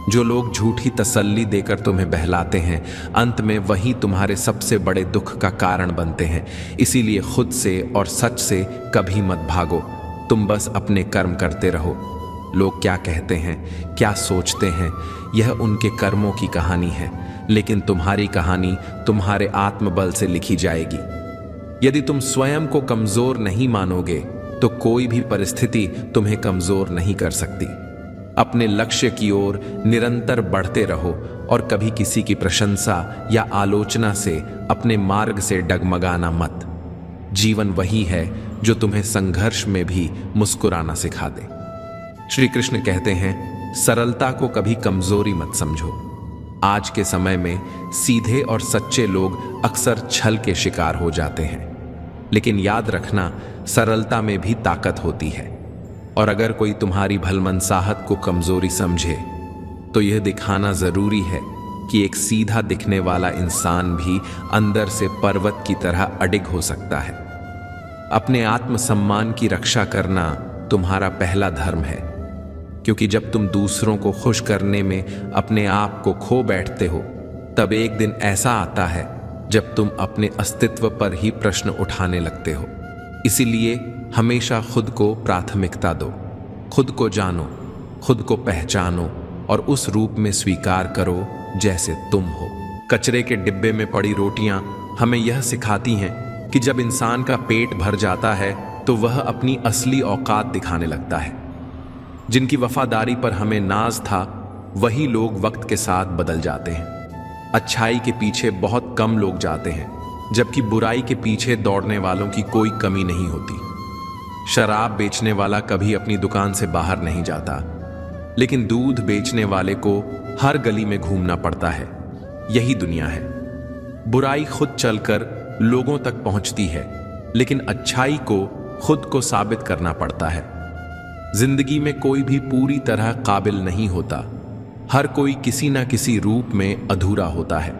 जो लोग झूठी तसल्ली देकर तुम्हें बहलाते हैं, अंत में वही तुम्हारे सबसे बड़े दुख का कारण बनते हैं। इसीलिए खुद से और सच से कभी मत भागो, तुम बस अपने कर्म करते रहो। लोग क्या कहते हैं, क्या सोचते हैं, यह उनके कर्मों की कहानी है, लेकिन तुम्हारी कहानी तुम्हारे आत्मबल से लिखी जाएगी। यदि तुम स्वयं को कमजोर नहीं मानोगे तो कोई भी परिस्थिति तुम्हें कमजोर नहीं कर सकती। अपने लक्ष्य की ओर निरंतर बढ़ते रहो और कभी किसी की प्रशंसा या आलोचना से अपने मार्ग से डगमगाना मत। जीवन वही है जो तुम्हें संघर्ष में भी मुस्कुराना सिखा दे। श्री कृष्ण कहते हैं, सरलता को कभी कमजोरी मत समझो। आज के समय में सीधे और सच्चे लोग अक्सर छल के शिकार हो जाते हैं, लेकिन याद रखना, सरलता में भी ताकत होती है। और अगर कोई तुम्हारी भलमनसाहत को कमजोरी समझे तो यह दिखाना जरूरी है कि एक सीधा दिखने वाला इंसान भी अंदर से पर्वत की तरह अडिग हो सकता है। अपने आत्मसम्मान की रक्षा करना तुम्हारा पहला धर्म है, क्योंकि जब तुम दूसरों को खुश करने में अपने आप को खो बैठते हो, तब एक दिन ऐसा आता है जब तुम अपने अस्तित्व पर ही प्रश्न उठाने लगते हो। इसीलिए हमेशा खुद को प्राथमिकता दो, खुद को जानो, खुद को पहचानो और उस रूप में स्वीकार करो जैसे तुम हो। कचरे के डिब्बे में पड़ी रोटियां हमें यह सिखाती हैं कि जब इंसान का पेट भर जाता है तो वह अपनी असली औकात दिखाने लगता है। जिनकी वफादारी पर हमें नाज था, वही लोग वक्त के साथ बदल जाते हैं। अच्छाई के पीछे बहुत कम लोग जाते हैं, जबकि बुराई के पीछे दौड़ने वालों की कोई कमी नहीं होती। शराब बेचने वाला कभी अपनी दुकान से बाहर नहीं जाता, लेकिन दूध बेचने वाले को हर गली में घूमना पड़ता है। यही दुनिया है। बुराई खुद चलकर लोगों तक पहुंचती है, लेकिन अच्छाई को खुद को साबित करना पड़ता है। जिंदगी में कोई भी पूरी तरह काबिल नहीं होता, हर कोई किसी न किसी रूप में अधूरा होता है।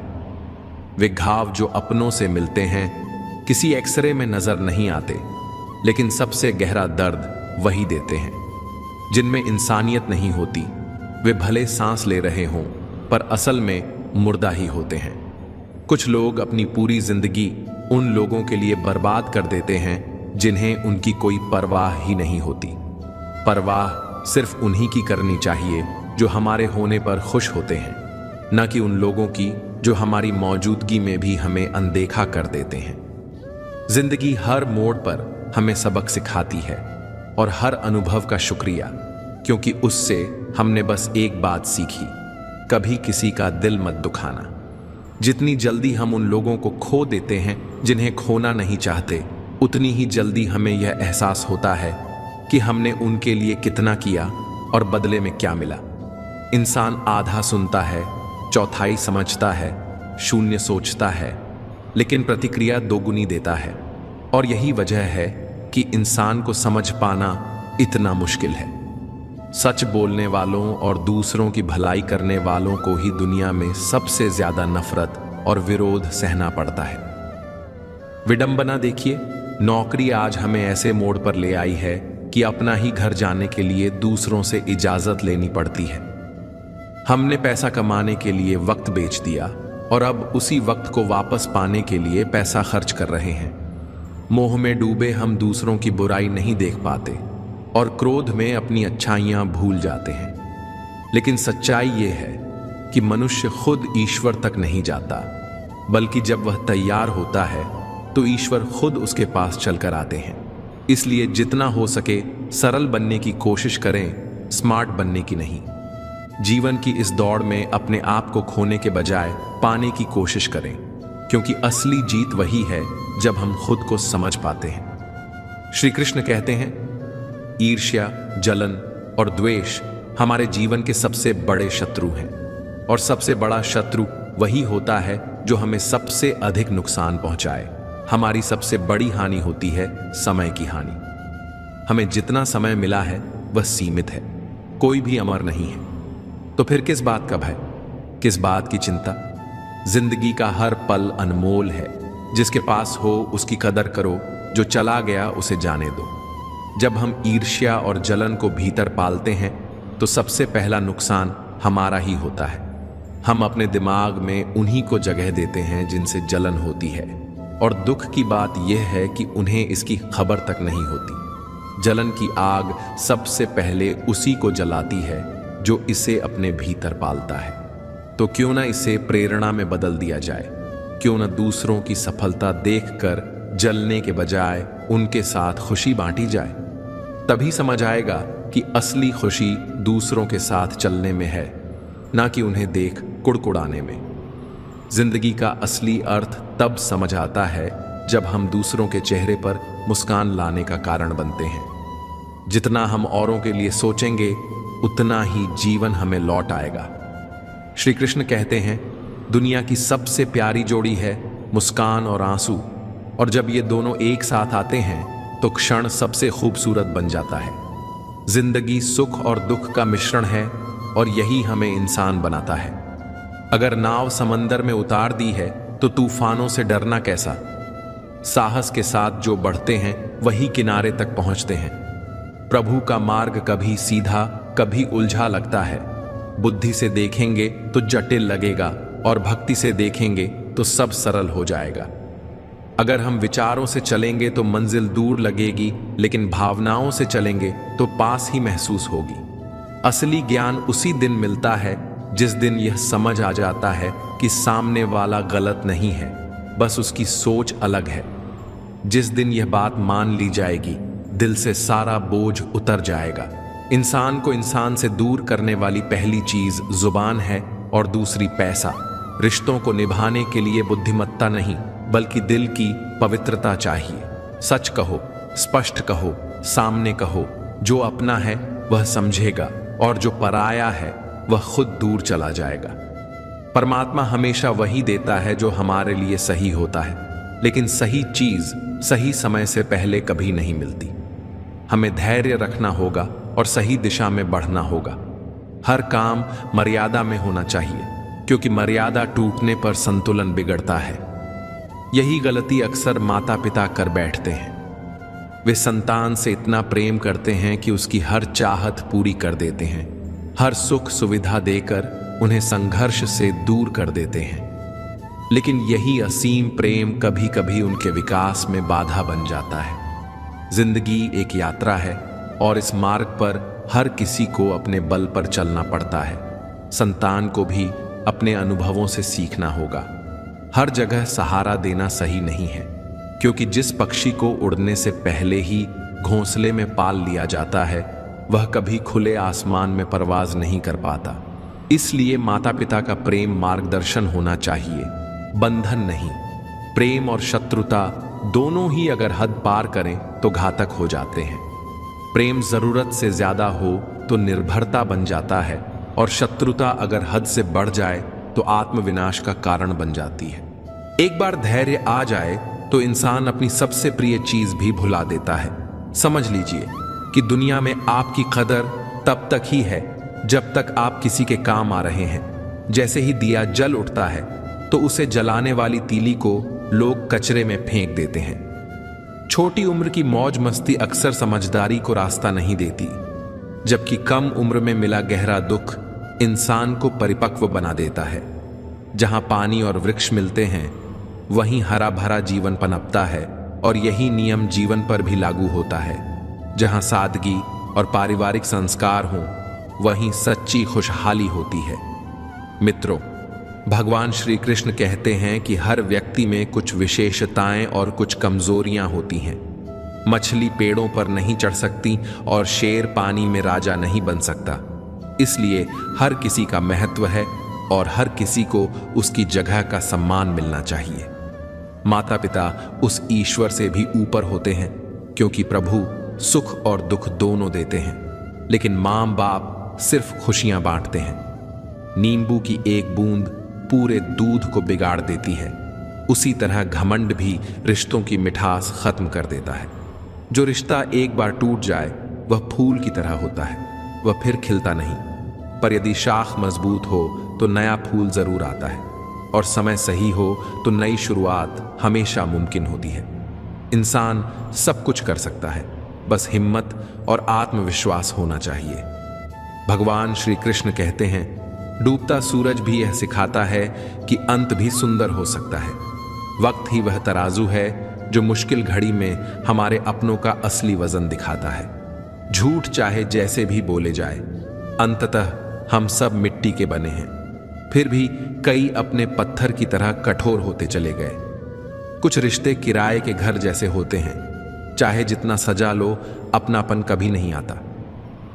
वे घाव जो अपनों से मिलते हैं किसी एक्सरे में नजर नहीं आते, लेकिन सबसे गहरा दर्द वही देते हैं। जिनमें इंसानियत नहीं होती, वे भले सांस ले रहे हों पर असल में मुर्दा ही होते हैं। कुछ लोग अपनी पूरी जिंदगी उन लोगों के लिए बर्बाद कर देते हैं जिन्हें उनकी कोई परवाह ही नहीं होती। परवाह सिर्फ उन्हीं की करनी चाहिए जो हमारे होने पर खुश होते हैं, न कि उन लोगों की जो हमारी मौजूदगी में भी हमें अनदेखा कर देते हैं। जिंदगी हर मोड़ पर हमें सबक सिखाती है, और हर अनुभव का शुक्रिया, क्योंकि उससे हमने बस एक बात सीखी कभी किसी का दिल मत दुखाना। जितनी जल्दी हम उन लोगों को खो देते हैं जिन्हें खोना नहीं चाहते, उतनी ही जल्दी हमें यह एहसास होता है कि हमने उनके लिए कितना किया और बदले में क्या मिला। इंसान आधा सुनता है, चौथाई समझता है, शून्य सोचता है, लेकिन प्रतिक्रिया दोगुनी देता है। और यही वजह है कि इंसान को समझ पाना इतना मुश्किल है। सच बोलने वालों और दूसरों की भलाई करने वालों को ही दुनिया में सबसे ज्यादा नफरत और विरोध सहना पड़ता है। विडंबना देखिए, नौकरी आज हमें ऐसे मोड़ पर ले आई है कि अपना ही घर जाने के लिए दूसरों से इजाजत लेनी पड़ती है। हमने पैसा कमाने के लिए वक्त बेच दिया और अब उसी वक्त को वापस पाने के लिए पैसा खर्च कर रहे हैं। मोह में डूबे हम दूसरों की बुराई नहीं देख पाते और क्रोध में अपनी अच्छाइयां भूल जाते हैं। लेकिन सच्चाई ये है कि मनुष्य खुद ईश्वर तक नहीं जाता, बल्कि जब वह तैयार होता है तो ईश्वर खुद उसके पास चलकर आते हैं। इसलिए जितना हो सके सरल बनने की कोशिश करें, स्मार्ट बनने की नहीं। जीवन की इस दौड़ में अपने आप को खोने के बजाय पाने की कोशिश करें, क्योंकि असली जीत वही है जब हम खुद को समझ पाते हैं। श्री कृष्ण कहते हैं, ईर्ष्या, जलन और द्वेष हमारे जीवन के सबसे बड़े शत्रु हैं, और सबसे बड़ा शत्रु वही होता है जो हमें सबसे अधिक नुकसान पहुंचाए। हमारी सबसे बड़ी हानि होती है समय की हानि। हमें जितना समय मिला है वह सीमित है, कोई भी अमर नहीं है। तो फिर किस बात का भय, किस बात की चिंता? जिंदगी का हर पल अनमोल है। जिसके पास हो उसकी कदर करो, जो चला गया उसे जाने दो। जब हम ईर्ष्या और जलन को भीतर पालते हैं तो सबसे पहला नुकसान हमारा ही होता है। हम अपने दिमाग में उन्हीं को जगह देते हैं जिनसे जलन होती है, और दुख की बात यह है कि उन्हें इसकी खबर तक नहीं होती। जलन की आग सबसे पहले उसी को जलाती है जो इसे अपने भीतर पालता है। तो क्यों ना इसे प्रेरणा में बदल दिया जाए? क्यों ना दूसरों की सफलता देखकर जलने के बजाय उनके साथ खुशी बांटी जाए? तभी समझ आएगा कि असली खुशी दूसरों के साथ चलने में है, ना कि उन्हें देख कुड़कुड़ाने में। जिंदगी का असली अर्थ तब समझ आता है जब हम दूसरों के चेहरे पर मुस्कान लाने का कारण बनते हैं। जितना हम औरों के लिए सोचेंगे, उतना ही जीवन हमें लौट आएगा। श्री कृष्ण कहते हैं, दुनिया की सबसे प्यारी जोड़ी है मुस्कान और आंसू, और जब ये दोनों एक साथ आते हैं तो क्षण सबसे खूबसूरत बन जाता है। जिंदगी सुख और दुख का मिश्रण है, और यही हमें इंसान बनाता है। अगर नाव समंदर में उतार दी है तो तूफानों से डरना कैसा? साहस के साथ जो बढ़ते हैं वही किनारे तक पहुंचते हैं। प्रभु का मार्ग कभी सीधा, कभी उलझा लगता है। बुद्धि से देखेंगे तो जटिल लगेगा, और भक्ति से देखेंगे तो सब सरल हो जाएगा। अगर हम विचारों से चलेंगे तो मंजिल दूर लगेगी, लेकिन भावनाओं से चलेंगे तो पास ही महसूस होगी। असली ज्ञान उसी दिन मिलता है जिस दिन यह समझ आ जाता है कि सामने वाला गलत नहीं है, बस उसकी सोच अलग है। जिस दिन यह बात मान ली जाएगी, दिल से सारा बोझ उतर जाएगा। इंसान को इंसान से दूर करने वाली पहली चीज जुबान है, और दूसरी पैसा। रिश्तों को निभाने के लिए बुद्धिमत्ता नहीं, बल्कि दिल की पवित्रता चाहिए। सच कहो, स्पष्ट कहो, सामने कहो। जो अपना है वह समझेगा, और जो पराया है वह खुद दूर चला जाएगा। परमात्मा हमेशा वही देता है जो हमारे लिए सही होता है, लेकिन सही चीज सही समय से पहले कभी नहीं मिलती। हमें धैर्य रखना होगा और सही दिशा में बढ़ना होगा। हर काम मर्यादा में होना चाहिए, क्योंकि मर्यादा टूटने पर संतुलन बिगड़ता है। यही गलती अक्सर माता पिता कर बैठते हैं। वे संतान से इतना प्रेम करते हैं कि उसकी हर चाहत पूरी कर देते हैं, हर सुख सुविधा देकर उन्हें संघर्ष से दूर कर देते हैं। लेकिन यही असीम प्रेम कभी कभी उनके विकास में बाधा बन जाता है। जिंदगी एक यात्रा है, और इस मार्ग पर हर किसी को अपने बल पर चलना पड़ता है। संतान को भी अपने अनुभवों से सीखना होगा। हर जगह सहारा देना सही नहीं है, क्योंकि जिस पक्षी को उड़ने से पहले ही घोंसले में पाल लिया जाता है, वह कभी खुले आसमान में परवाज नहीं कर पाता। इसलिए माता पिता का प्रेम मार्गदर्शन होना चाहिए, बंधन नहीं। प्रेम और शत्रुता दोनों ही अगर हद पार करें तो घातक हो जाते हैं। प्रेम जरूरत से ज्यादा हो तो निर्भरता बन जाता है, और शत्रुता अगर हद से बढ़ जाए तो आत्मविनाश का कारण बन जाती है। एक बार धैर्य आ जाए तो इंसान अपनी सबसे प्रिय चीज भी भुला देता है। समझ लीजिए कि दुनिया में आपकी कदर तब तक ही है जब तक आप किसी के काम आ रहे हैं। जैसे ही दिया जल उठता है तो उसे जलाने वाली तीली को लोग कचरे में फेंक देते हैं। छोटी उम्र की मौज मस्ती अक्सर समझदारी को रास्ता नहीं देती, जबकि कम उम्र में मिला गहरा दुख इंसान को परिपक्व बना देता है। जहां पानी और वृक्ष मिलते हैं वहीं हरा भरा जीवन पनपता है, और यही नियम जीवन पर भी लागू होता है। जहां सादगी और पारिवारिक संस्कार हों वहीं सच्ची खुशहाली होती है। मित्रों, भगवान श्री कृष्ण कहते हैं कि हर व्यक्ति में कुछ विशेषताएं और कुछ कमजोरियां होती हैं। मछली पेड़ों पर नहीं चढ़ सकती और शेर पानी में राजा नहीं बन सकता। इसलिए हर किसी का महत्व है और हर किसी को उसकी जगह का सम्मान मिलना चाहिए। माता पिता उस ईश्वर से भी ऊपर होते हैं, क्योंकि प्रभु सुख और दुख दोनों देते हैं, लेकिन मां बाप सिर्फ खुशियां बांटते हैं। नींबू की एक बूंद पूरे दूध को बिगाड़ देती है, उसी तरह घमंड भी रिश्तों की मिठास खत्म कर देता है। जो रिश्ता एक बार टूट जाए वह फूल की तरह होता है, वह फिर खिलता नहीं। पर यदि शाख मजबूत हो तो नया फूल जरूर आता है, और समय सही हो तो नई शुरुआत हमेशा मुमकिन होती है। इंसान सब कुछ कर सकता है, बस हिम्मत और आत्मविश्वास होना चाहिए। भगवान श्री कृष्ण कहते हैं, डूबता सूरज भी यह सिखाता है कि अंत भी सुंदर हो सकता है। वक्त ही वह तराजू है जो मुश्किल घड़ी में हमारे अपनों का असली वजन दिखाता है। झूठ चाहे जैसे भी बोले जाए, अंततः हम सब मिट्टी के बने हैं। फिर भी कई अपने पत्थर की तरह कठोर होते चले गए। कुछ रिश्ते किराए के घर जैसे होते हैं, चाहे जितना सजा लो अपनापन कभी नहीं आता।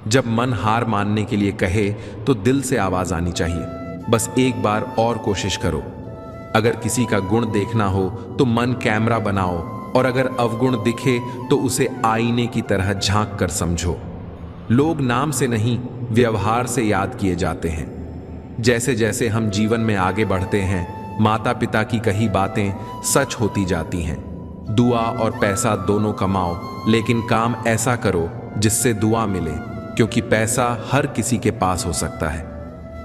जब मन हार मानने के लिए कहे तो दिल से आवाज आनी चाहिए, बस एक बार और कोशिश करो। अगर किसी का गुण देखना हो तो मन कैमरा बनाओ, और अगर अवगुण दिखे तो उसे आईने की तरह झांक कर समझो। लोग नाम से नहीं, व्यवहार से याद किए जाते हैं। जैसे जैसे हम जीवन में आगे बढ़ते हैं, माता पिता की कही बातें सच होती जाती हैं। दुआ और पैसा दोनों कमाओ, लेकिन काम ऐसा करो जिससे दुआ मिले, क्योंकि पैसा हर किसी के पास हो सकता है।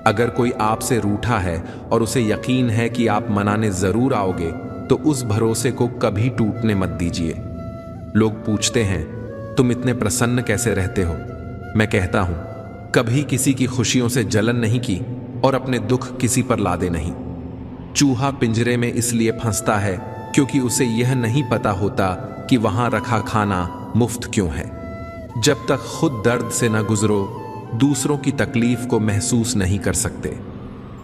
अगर कोई आपसे रूठा है और उसे यकीन है कि आप मनाने जरूर आओगे, तो उस भरोसे को कभी टूटने मत दीजिए। लोग पूछते हैं, तुम इतने प्रसन्न कैसे रहते हो? मैं कहता हूं, कभी किसी की खुशियों से जलन नहीं की और अपने दुख किसी पर लादे नहीं। चूहा पिंजरे में इसलिए फंसता है क्योंकि उसे यह नहीं पता होता कि वहां रखा खाना मुफ्त क्यों है। जब तक खुद दर्द से न गुजरो, दूसरों की तकलीफ को महसूस नहीं कर सकते।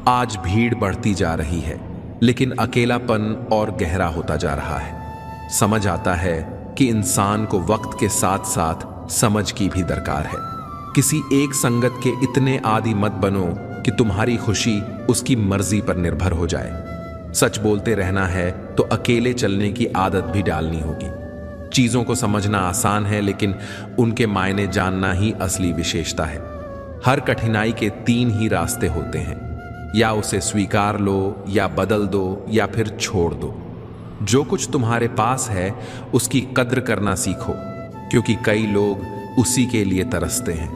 आज भीड़ बढ़ती जा रही है, लेकिन अकेलापन और गहरा होता जा रहा है। समझ आता है कि इंसान को वक्त के साथ साथ समझ की भी दरकार है। किसी एक संगत के इतने आदी मत बनो कि तुम्हारी खुशी उसकी मर्जी पर निर्भर हो जाए। सच बोलते रहना है तो अकेले चलने की आदत भी डालनी होगी। चीजों को समझना आसान है, लेकिन उनके मायने जानना ही असली विशेषता है। हर कठिनाई के 3 ही रास्ते होते हैं, या उसे स्वीकार लो, या बदल दो, या फिर छोड़ दो। जो कुछ तुम्हारे पास है उसकी कद्र करना सीखो, क्योंकि कई लोग उसी के लिए तरसते हैं।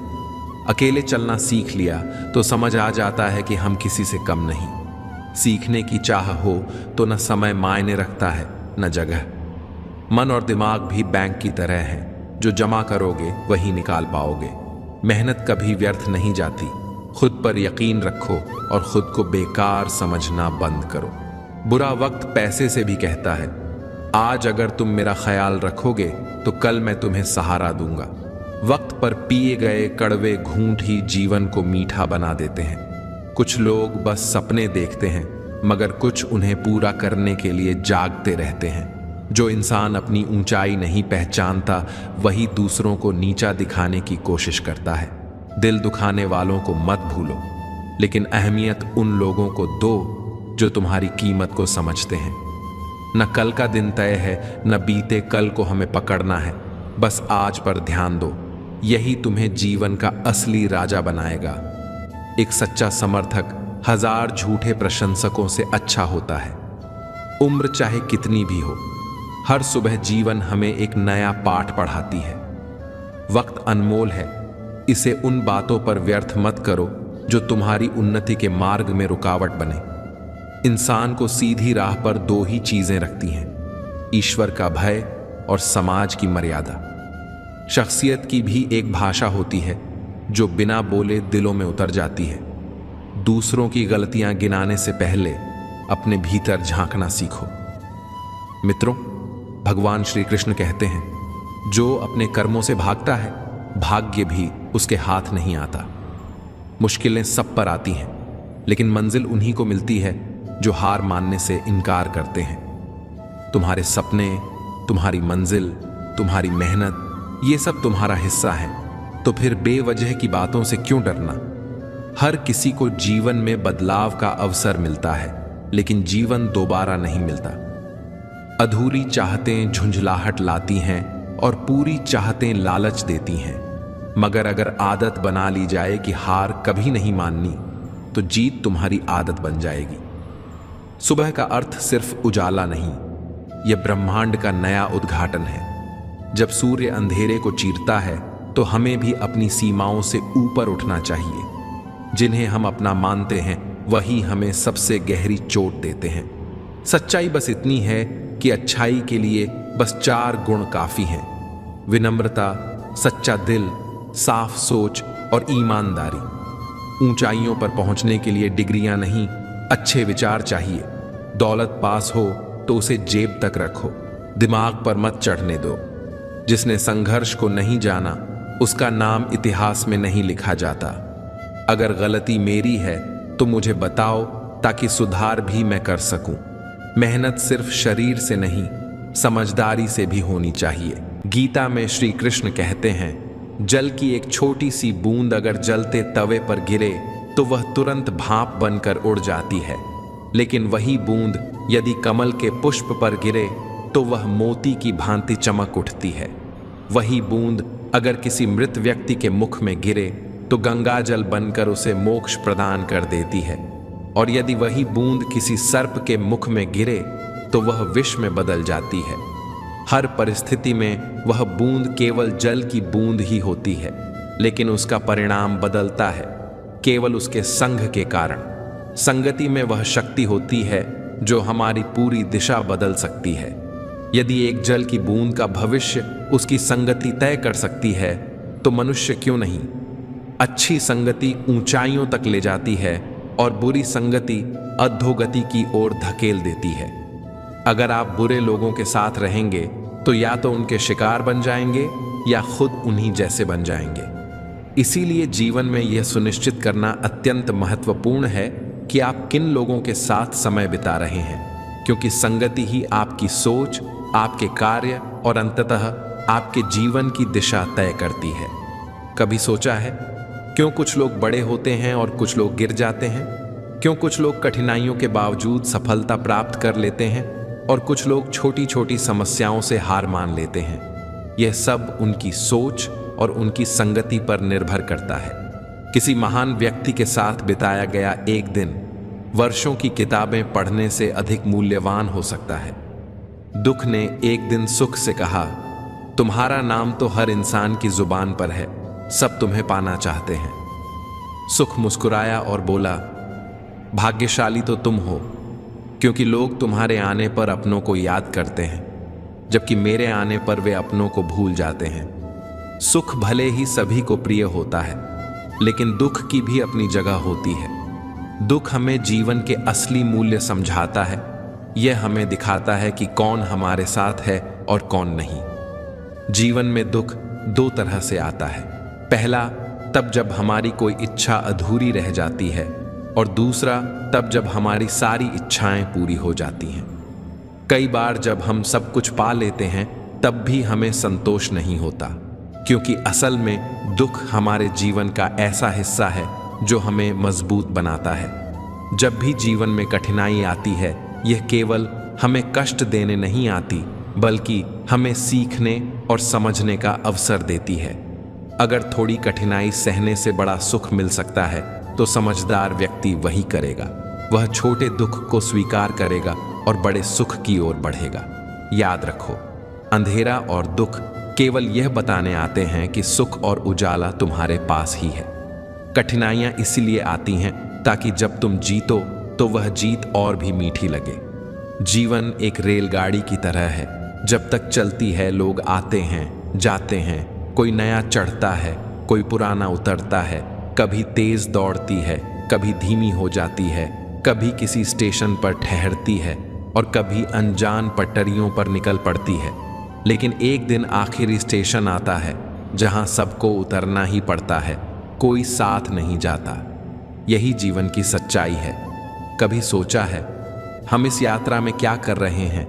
अकेले चलना सीख लिया तो समझ आ जाता है कि हम किसी से कम नहीं। सीखने की चाह हो तो न समय मायने रखता है, न जगह। मन और दिमाग भी बैंक की तरह है, जो जमा करोगे वही निकाल पाओगे। मेहनत कभी व्यर्थ नहीं जाती। खुद पर यकीन रखो और खुद को बेकार समझना बंद करो। बुरा वक्त पैसे से भी कहता है, आज अगर तुम मेरा ख्याल रखोगे तो कल मैं तुम्हें सहारा दूंगा। वक्त पर पिए गए कड़वे घूंट ही जीवन को मीठा बना देते हैं। कुछ लोग बस सपने देखते हैं, मगर कुछ उन्हें पूरा करने के लिए जागते रहते हैं। जो इंसान अपनी ऊंचाई नहीं पहचानता, वही दूसरों को नीचा दिखाने की कोशिश करता है। दिल दुखाने वालों को मत भूलो। लेकिन अहमियत उन लोगों को दो जो तुम्हारी कीमत को समझते हैं। न कल का दिन तय है, न बीते कल को हमें पकड़ना है। बस आज पर ध्यान दो, यही तुम्हें जीवन का असली राजा बनाएगा। एक सच्चा समर्थक 1000 झूठे प्रशंसकों से अच्छा होता है। उम्र चाहे कितनी भी हो, हर सुबह जीवन हमें एक नया पाठ पढ़ाती है। वक्त अनमोल है, इसे उन बातों पर व्यर्थ मत करो जो तुम्हारी उन्नति के मार्ग में रुकावट बने। इंसान को सीधी राह पर 2 ही चीजें रखती हैं, ईश्वर का भय और समाज की मर्यादा। शख्सियत की भी एक भाषा होती है जो बिना बोले दिलों में उतर जाती है। दूसरों की गलतियां गिनाने से पहले अपने भीतर झांकना सीखो। मित्रों, भगवान श्री कृष्ण कहते हैं, जो अपने कर्मों से भागता है, भाग्य भी उसके हाथ नहीं आता। मुश्किलें सब पर आती हैं, लेकिन मंजिल उन्हीं को मिलती है जो हार मानने से इनकार करते हैं। तुम्हारे सपने, तुम्हारी मंजिल, तुम्हारी मेहनत, ये सब तुम्हारा हिस्सा है, तो फिर बेवजह की बातों से क्यों डरना। हर किसी को जीवन में बदलाव का अवसर मिलता है, लेकिन जीवन दोबारा नहीं मिलता। अधूरी चाहतें झुंझलाहट लाती हैं और पूरी चाहतें लालच देती हैं। मगर अगर आदत बना ली जाए कि हार कभी नहीं माननी, तो जीत तुम्हारी आदत बन जाएगी। सुबह का अर्थ सिर्फ उजाला नहीं, यह ब्रह्मांड का नया उद्घाटन है। जब सूर्य अंधेरे को चीरता है, तो हमें भी अपनी सीमाओं से ऊपर उठना चाहिए। जिन्हें हम अपना मानते हैं, वही हमें सबसे गहरी चोट देते हैं। सच्चाई बस इतनी है कि अच्छाई के लिए बस 4 गुण काफी हैं: विनम्रता, सच्चा दिल, साफ सोच और ईमानदारी। ऊंचाइयों पर पहुंचने के लिए डिग्रियां नहीं, अच्छे विचार चाहिए। दौलत पास हो तो उसे जेब तक रखो, दिमाग पर मत चढ़ने दो। जिसने संघर्ष को नहीं जाना, उसका नाम इतिहास में नहीं लिखा जाता। अगर गलती मेरी है तो मुझे बताओ, ताकि सुधार भी मैं कर सकूं। मेहनत सिर्फ शरीर से नहीं, समझदारी से भी होनी चाहिए। गीता में श्री कृष्ण कहते हैं, जल की एक छोटी सी बूंद अगर जलते तवे पर गिरे तो वह तुरंत भाप बनकर उड़ जाती है, लेकिन वही बूंद यदि कमल के पुष्प पर गिरे तो वह मोती की भांति चमक उठती है। वही बूंद अगर किसी मृत व्यक्ति के मुख में गिरे तो गंगा जल बनकर उसे मोक्ष प्रदान कर देती है, और यदि वही बूंद किसी सर्प के मुख में गिरे तो वह विष में बदल जाती है। हर परिस्थिति में वह बूंद केवल जल की बूंद ही होती है, लेकिन उसका परिणाम बदलता है केवल उसके संग के कारण। संगति में वह शक्ति होती है जो हमारी पूरी दिशा बदल सकती है। यदि एक जल की बूंद का भविष्य उसकी संगति तय कर सकती है, तो मनुष्य क्यों नहीं। अच्छी संगति ऊंचाइयों तक ले जाती है और बुरी संगति अधोगति की ओर धकेल देती है। अगर आप बुरे लोगों के साथ रहेंगे तो या तो उनके शिकार बन जाएंगे या खुद उन्हीं जैसे बन जाएंगे। इसीलिए जीवन में यह सुनिश्चित करना अत्यंत महत्वपूर्ण है कि आप किन लोगों के साथ समय बिता रहे हैं, क्योंकि संगति ही आपकी सोच, आपके कार्य और अंततः आपके जीवन की दिशा तय करती है। कभी सोचा है क्यों कुछ लोग बड़े होते हैं और कुछ लोग गिर जाते हैं? क्यों कुछ लोग कठिनाइयों के बावजूद सफलता प्राप्त कर लेते हैं और कुछ लोग छोटी छोटी समस्याओं से हार मान लेते हैं? यह सब उनकी सोच और उनकी संगति पर निर्भर करता है। किसी महान व्यक्ति के साथ बिताया गया एक दिन वर्षों की किताबें पढ़ने से अधिक मूल्यवान हो सकता है। दुख ने एक दिन सुख से कहा, तुम्हारा नाम तो हर इंसान की जुबान पर है, सब तुम्हें पाना चाहते हैं। सुख मुस्कुराया और बोला, भाग्यशाली तो तुम हो, क्योंकि लोग तुम्हारे आने पर अपनों को याद करते हैं, जबकि मेरे आने पर वे अपनों को भूल जाते हैं। सुख भले ही सभी को प्रिय होता है, लेकिन दुख की भी अपनी जगह होती है। दुख हमें जीवन के असली मूल्य समझाता है। यह हमें दिखाता है कि कौन हमारे साथ है और कौन नहीं। जीवन में दुख 2 तरह से आता है। पहला, तब जब हमारी कोई इच्छा अधूरी रह जाती है, और दूसरा तब जब हमारी सारी इच्छाएं पूरी हो जाती हैं। कई बार जब हम सब कुछ पा लेते हैं तब भी हमें संतोष नहीं होता, क्योंकि असल में दुख हमारे जीवन का ऐसा हिस्सा है जो हमें मजबूत बनाता है। जब भी जीवन में कठिनाई आती है, यह केवल हमें कष्ट देने नहीं आती, बल्कि हमें सीखने और समझने का अवसर देती है। अगर थोड़ी कठिनाई सहने से बड़ा सुख मिल सकता है, तो समझदार व्यक्ति वही करेगा। वह छोटे दुख को स्वीकार करेगा और बड़े सुख की ओर बढ़ेगा। याद रखो, अंधेरा और दुख केवल यह बताने आते हैं कि सुख और उजाला तुम्हारे पास ही है। कठिनाइयां इसीलिए आती हैं ताकि जब तुम जीतो तो वह जीत और भी मीठी लगे। जीवन एक रेलगाड़ी की तरह है। जब तक चलती है, लोग आते हैं, जाते हैं, कोई नया चढ़ता है, कोई पुराना उतरता है। कभी तेज दौड़ती है, कभी धीमी हो जाती है, कभी किसी स्टेशन पर ठहरती है और कभी अनजान पटरियों पर निकल पड़ती है। लेकिन एक दिन आखिरी स्टेशन आता है जहां सबको उतरना ही पड़ता है, कोई साथ नहीं जाता। यही जीवन की सच्चाई है। कभी सोचा है हम इस यात्रा में क्या कर रहे हैं?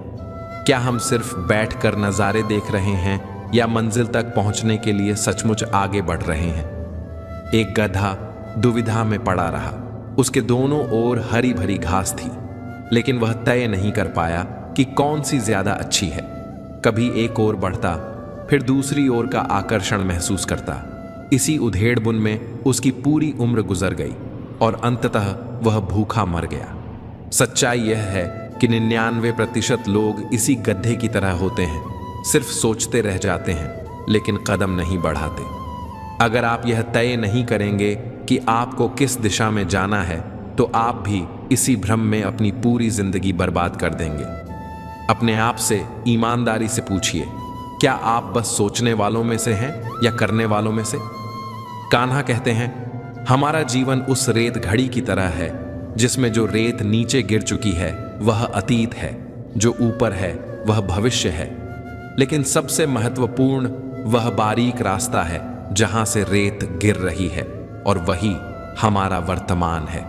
क्या हम सिर्फ बैठकर नज़ारे देख रहे हैं या मंजिल तक पहुंचने के लिए सचमुच आगे बढ़ रहे हैं? एक गधा दुविधा में पड़ा रहा। उसके दोनों ओर हरी भरी घास थी, लेकिन वह तय नहीं कर पाया कि कौन सी ज्यादा अच्छी है। कभी एक ओर बढ़ता, फिर दूसरी ओर का आकर्षण महसूस करता। इसी उधेड़बुन में उसकी पूरी उम्र गुजर गई और अंततः वह भूखा मर गया। सच्चाई यह है कि 99% लोग इसी गड्ढे की तरह होते हैं, सिर्फ सोचते रह जाते हैं लेकिन कदम नहीं बढ़ाते। अगर आप यह तय नहीं करेंगे कि आपको किस दिशा में जाना है, तो आप भी इसी भ्रम में अपनी पूरी जिंदगी बर्बाद कर देंगे। अपने आप से ईमानदारी से पूछिए, क्या आप बस सोचने वालों में से हैं या करने वालों में से? कान्हा कहते हैं, हमारा जीवन उस रेत घड़ी की तरह है जिसमें जो रेत नीचे गिर चुकी है वह अतीत है, जो ऊपर है वह भविष्य है, लेकिन सबसे महत्वपूर्ण वह बारीक रास्ता है जहां से रेत गिर रही है, और वही हमारा वर्तमान है।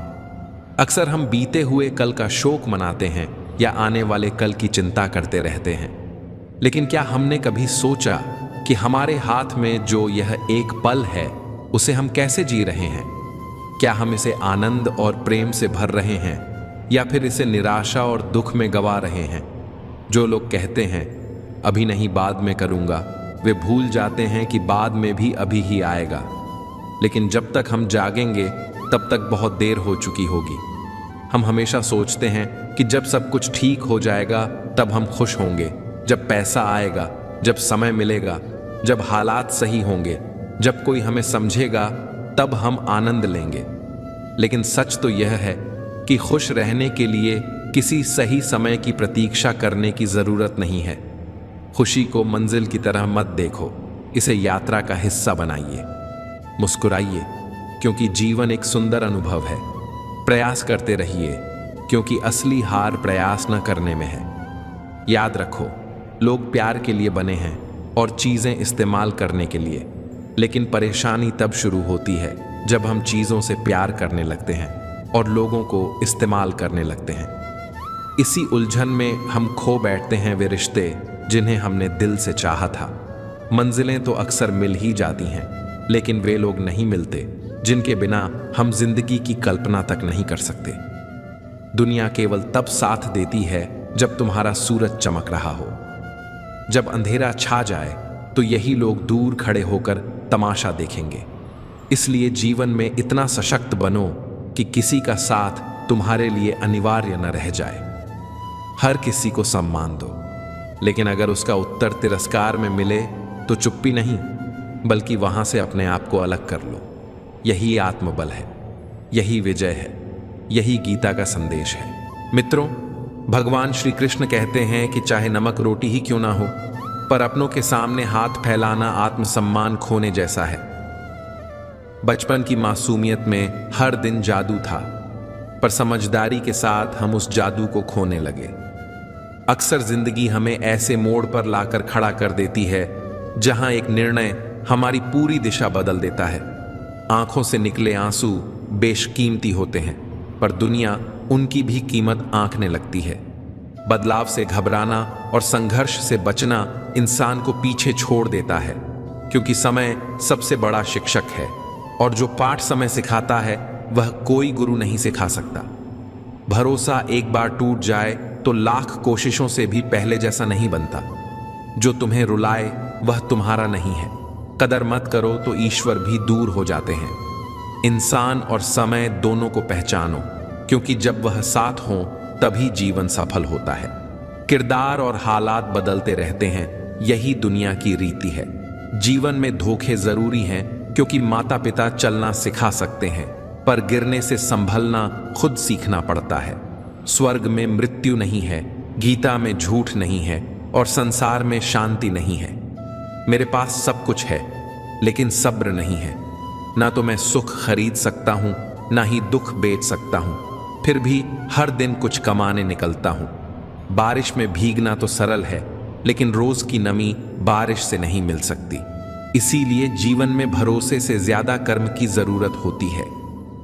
अक्सर हम बीते हुए कल का शोक मनाते हैं या आने वाले कल की चिंता करते रहते हैं, लेकिन क्या हमने कभी सोचा कि हमारे हाथ में जो यह एक पल है उसे हम कैसे जी रहे हैं? क्या हम इसे आनंद और प्रेम से भर रहे हैं या फिर इसे निराशा और दुख में गवा रहे हैं? जो लोग कहते हैं अभी नहीं बाद में करूंगा, वे भूल जाते हैं कि बाद में भी अभी ही आएगा। लेकिन जब तक हम जागेंगे तब तक बहुत देर हो चुकी होगी। हम हमेशा सोचते हैं कि जब सब कुछ ठीक हो जाएगा तब हम खुश होंगे, जब पैसा आएगा, जब समय मिलेगा, जब हालात सही होंगे, जब कोई हमें समझेगा तब हम आनंद लेंगे। लेकिन सच तो यह है कि खुश रहने के लिए किसी सही समय की प्रतीक्षा करने की जरूरत नहीं है। खुशी को मंजिल की तरह मत देखो, इसे यात्रा का हिस्सा बनाइए। मुस्कुराइए क्योंकि जीवन एक सुंदर अनुभव है। प्रयास करते रहिए क्योंकि असली हार प्रयास न करने में है। याद रखो, लोग प्यार के लिए बने हैं और चीजें इस्तेमाल करने के लिए, लेकिन परेशानी तब शुरू होती है जब हम चीजों से प्यार करने लगते हैं और लोगों को इस्तेमाल करने लगते हैं। इसी उलझन में हम खो बैठते हैं वे रिश्ते जिन्हें हमने दिल से चाहा था। मंजिलें तो अक्सर मिल ही जाती हैं, लेकिन वे लोग नहीं मिलते जिनके बिना हम जिंदगी की कल्पना तक नहीं कर सकते। दुनिया केवल तब साथ देती है जब तुम्हारा सूरज चमक रहा हो। जब अंधेरा छा जाए तो यही लोग दूर खड़े होकर तमाशा देखेंगे। इसलिए जीवन में इतना सशक्त बनो कि किसी का साथ तुम्हारे लिए अनिवार्य न रह जाए। हर किसी को सम्मान दो, लेकिन अगर उसका उत्तर तिरस्कार में मिले तो चुप्पी नहीं, बल्कि वहां से अपने आप को अलग कर लो। यही आत्मबल है, यही विजय है, यही गीता का संदेश है। मित्रों, भगवान श्री कृष्ण कहते हैं कि चाहे नमक रोटी ही क्यों ना हो, पर अपनों के सामने हाथ फैलाना आत्मसम्मान खोने जैसा है। बचपन की मासूमियत में हर दिन जादू था, पर समझदारी के साथ हम उस जादू को खोने लगे। अक्सर जिंदगी हमें ऐसे मोड़ पर लाकर खड़ा कर देती है जहां एक निर्णय हमारी पूरी दिशा बदल देता है। आंखों से निकले आंसू बेशकीमती होते हैं, पर दुनिया उनकी भी कीमत आंकने लगती है। बदलाव से घबराना और संघर्ष से बचना इंसान को पीछे छोड़ देता है, क्योंकि समय सबसे बड़ा शिक्षक है और जो पाठ समय सिखाता है वह कोई गुरु नहीं सिखा सकता। भरोसा एक बार टूट जाए तो लाख कोशिशों से भी पहले जैसा नहीं बनता। जो तुम्हें रुलाए वह तुम्हारा नहीं है। कदर मत करो तो ईश्वर भी दूर हो जाते हैं। इंसान और समय दोनों को पहचानो, क्योंकि जब वह साथ हो तभी जीवन सफल होता है। किरदार और हालात बदलते रहते हैं, यही दुनिया की रीति है। जीवन में धोखे जरूरी हैं, क्योंकि माता पिता चलना सिखा सकते हैं, पर गिरने से संभलना खुद सीखना पड़ता है। स्वर्ग में मृत्यु नहीं है, गीता में झूठ नहीं है और संसार में शांति नहीं है। मेरे पास सब कुछ है, लेकिन सब्र नहीं है। ना तो मैं सुख खरीद सकता हूं, ना ही दुख बेच सकता हूं, फिर भी हर दिन कुछ कमाने निकलता हूं। बारिश में भीगना तो सरल है, लेकिन रोज की नमी बारिश से नहीं मिल सकती। इसीलिए जीवन में भरोसे से ज्यादा कर्म की जरूरत होती है।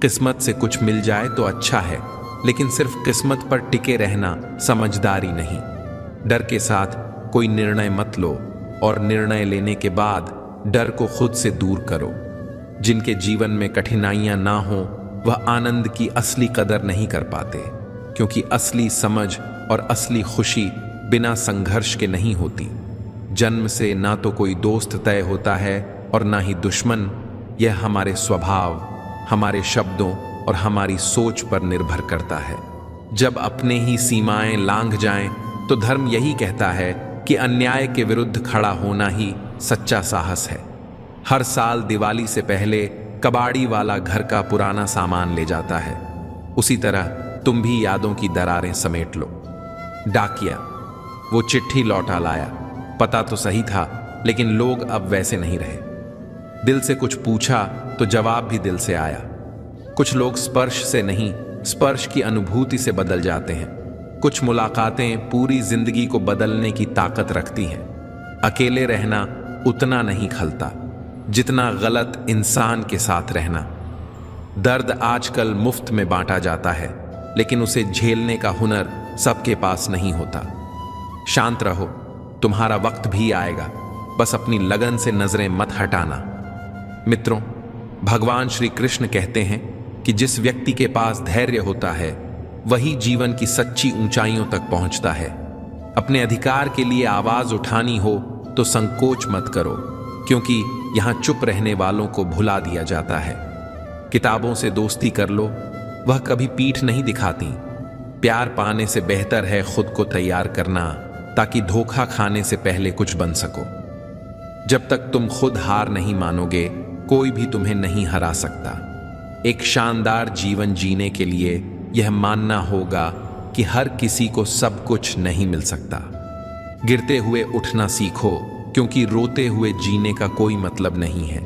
किस्मत से कुछ मिल जाए तो अच्छा है, लेकिन सिर्फ किस्मत पर टिके रहना समझदारी नहीं। डर के साथ कोई निर्णय मत लो, और निर्णय लेने के बाद डर को खुद से दूर करो। जिनके जीवन में कठिनाइयां ना हो वह आनंद की असली कदर नहीं कर पाते, क्योंकि असली समझ और असली खुशी बिना संघर्ष के नहीं होती। जन्म से ना तो कोई दोस्त तय होता है और ना ही दुश्मन। यह हमारे स्वभाव, हमारे शब्दों और हमारी सोच पर निर्भर करता है। जब अपने ही सीमाएं लांघ जाएं, तो धर्म यही कहता है कि अन्याय के विरुद्ध खड़ा होना ही सच्चा साहस है। हर साल दिवाली से पहले कबाड़ी वाला घर का पुराना सामान ले जाता है। उसी तरह तुम भी यादों की दरारें समेट लो। डाकिया वो चिट्ठी लौटा लाया। पता तो सही था, लेकिन लोग अब वैसे नहीं रहे। दिल से कुछ पूछा तो जवाब भी दिल से आया। कुछ लोग स्पर्श से नहीं, स्पर्श की अनुभूति से बदल जाते हैं। कुछ मुलाकातें पूरी जिंदगी को बदलने की ताकत रखती हैं। अकेले रहना उतना नहीं खलता जितना गलत इंसान के साथ रहना। दर्द आजकल मुफ्त में बांटा जाता है, लेकिन उसे झेलने का हुनर सबके पास नहीं होता। शांत रहो, तुम्हारा वक्त भी आएगा। बस अपनी लगन से नजरें मत हटाना। मित्रों, भगवान श्री कृष्ण कहते हैं कि जिस व्यक्ति के पास धैर्य होता है वही जीवन की सच्ची ऊंचाइयों तक पहुंचता है। अपने अधिकार के लिए आवाज उठानी हो तो संकोच मत करो, क्योंकि यहां चुप रहने वालों को भुला दिया जाता है। किताबों से दोस्ती कर लो, वह कभी पीठ नहीं दिखाती। प्यार पाने से बेहतर है खुद को तैयार करना, ताकि धोखा खाने से पहले कुछ बन सको। जब तक तुम खुद हार नहीं मानोगे, कोई भी तुम्हें नहीं हरा सकता। एक शानदार जीवन जीने के लिए यह मानना होगा कि हर किसी को सब कुछ नहीं मिल सकता। गिरते हुए उठना सीखो, क्योंकि रोते हुए जीने का कोई मतलब नहीं है।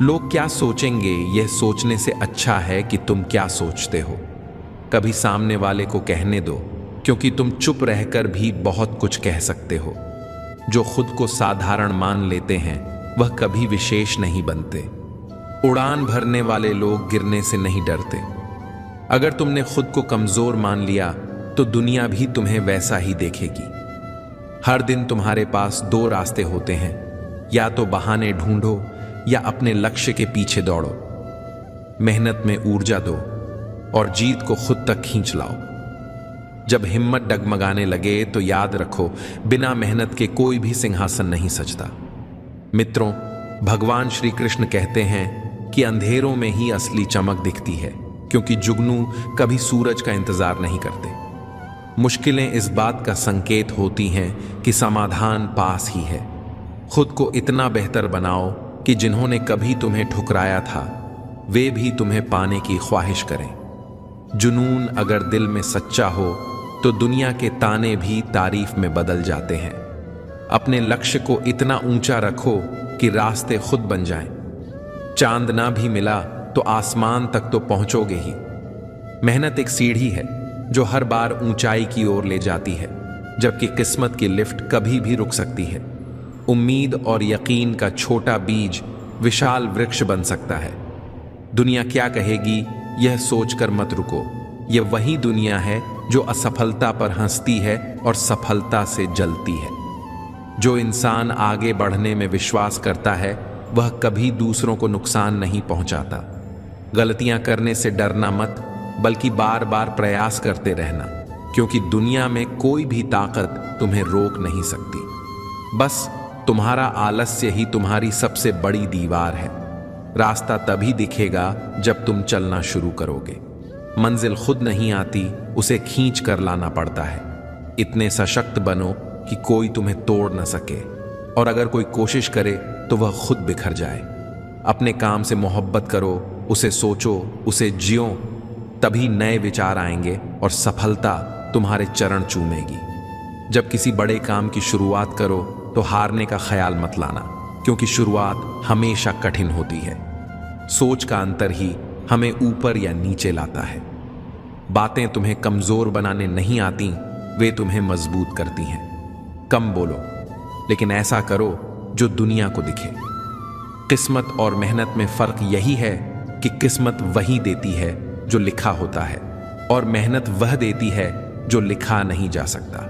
लोग क्या सोचेंगे, यह सोचने से अच्छा है कि तुम क्या सोचते हो। कभी सामने वाले को कहने दो, क्योंकि तुम चुप रहकर भी बहुत कुछ कह सकते हो। जो खुद को साधारण मान लेते हैं वह कभी विशेष नहीं बनते। उड़ान भरने वाले लोग गिरने से नहीं डरते। अगर तुमने खुद को कमजोर मान लिया तो दुनिया भी तुम्हें वैसा ही देखेगी। हर दिन तुम्हारे पास दो रास्ते होते हैं, या तो बहाने ढूंढो या अपने लक्ष्य के पीछे दौड़ो। मेहनत में ऊर्जा दो और जीत को खुद तक खींच लाओ। जब हिम्मत डगमगाने लगे तो याद रखो, बिना मेहनत के कोई भी सिंहासन नहीं सजता। मित्रों, भगवान श्री कृष्ण कहते हैं कि अंधेरों में ही असली चमक दिखती है, क्योंकि जुगनू कभी सूरज का इंतजार नहीं करते। मुश्किलें इस बात का संकेत होती हैं कि समाधान पास ही है। खुद को इतना बेहतर बनाओ कि जिन्होंने कभी तुम्हें ठुकराया था वे भी तुम्हें पाने की ख्वाहिश करें। जुनून अगर दिल में सच्चा हो तो दुनिया के ताने भी तारीफ में बदल जाते हैं। अपने लक्ष्य को इतना ऊंचा रखो कि रास्ते खुद बन जाएं। चांद ना भी मिला तो आसमान तक तो पहुंचोगे ही। मेहनत एक सीढ़ी है जो हर बार ऊंचाई की ओर ले जाती है, जबकि किस्मत की लिफ्ट कभी भी रुक सकती है। उम्मीद और यकीन का छोटा बीज विशाल वृक्ष बन सकता है। दुनिया क्या कहेगी यह सोचकर मत रुको। यह वही दुनिया है जो असफलता पर हंसती है और सफलता से जलती है। जो इंसान आगे बढ़ने में विश्वास करता है वह कभी दूसरों को नुकसान नहीं पहुंचाता। गलतियां करने से डरना मत, बल्कि बार बार प्रयास करते रहना, क्योंकि दुनिया में कोई भी ताकत तुम्हें रोक नहीं सकती। बस तुम्हारा आलस्य ही तुम्हारी सबसे बड़ी दीवार है। रास्ता तभी दिखेगा जब तुम चलना शुरू करोगे। मंजिल खुद नहीं आती, उसे खींच कर लाना पड़ता है। इतने सशक्त बनो कि कोई तुम्हें तोड़ न सके, और अगर कोई कोशिश करे तो वह खुद बिखर जाए। अपने काम से मोहब्बत करो, उसे सोचो, उसे जियो, तभी नए विचार आएंगे और सफलता तुम्हारे चरण चूमेगी। जब किसी बड़े काम की शुरुआत करो तो हारने का ख्याल मत लाना, क्योंकि शुरुआत हमेशा कठिन होती है। सोच का अंतर ही हमें ऊपर या नीचे लाता है। बातें तुम्हें कमजोर बनाने नहीं आती, वे तुम्हें मजबूत करती हैं। कम बोलो, लेकिन ऐसा करो जो दुनिया को दिखे। किस्मत और मेहनत में फर्क यही है कि किस्मत वही देती है जो लिखा होता है, और मेहनत वह देती है जो लिखा नहीं जा सकता।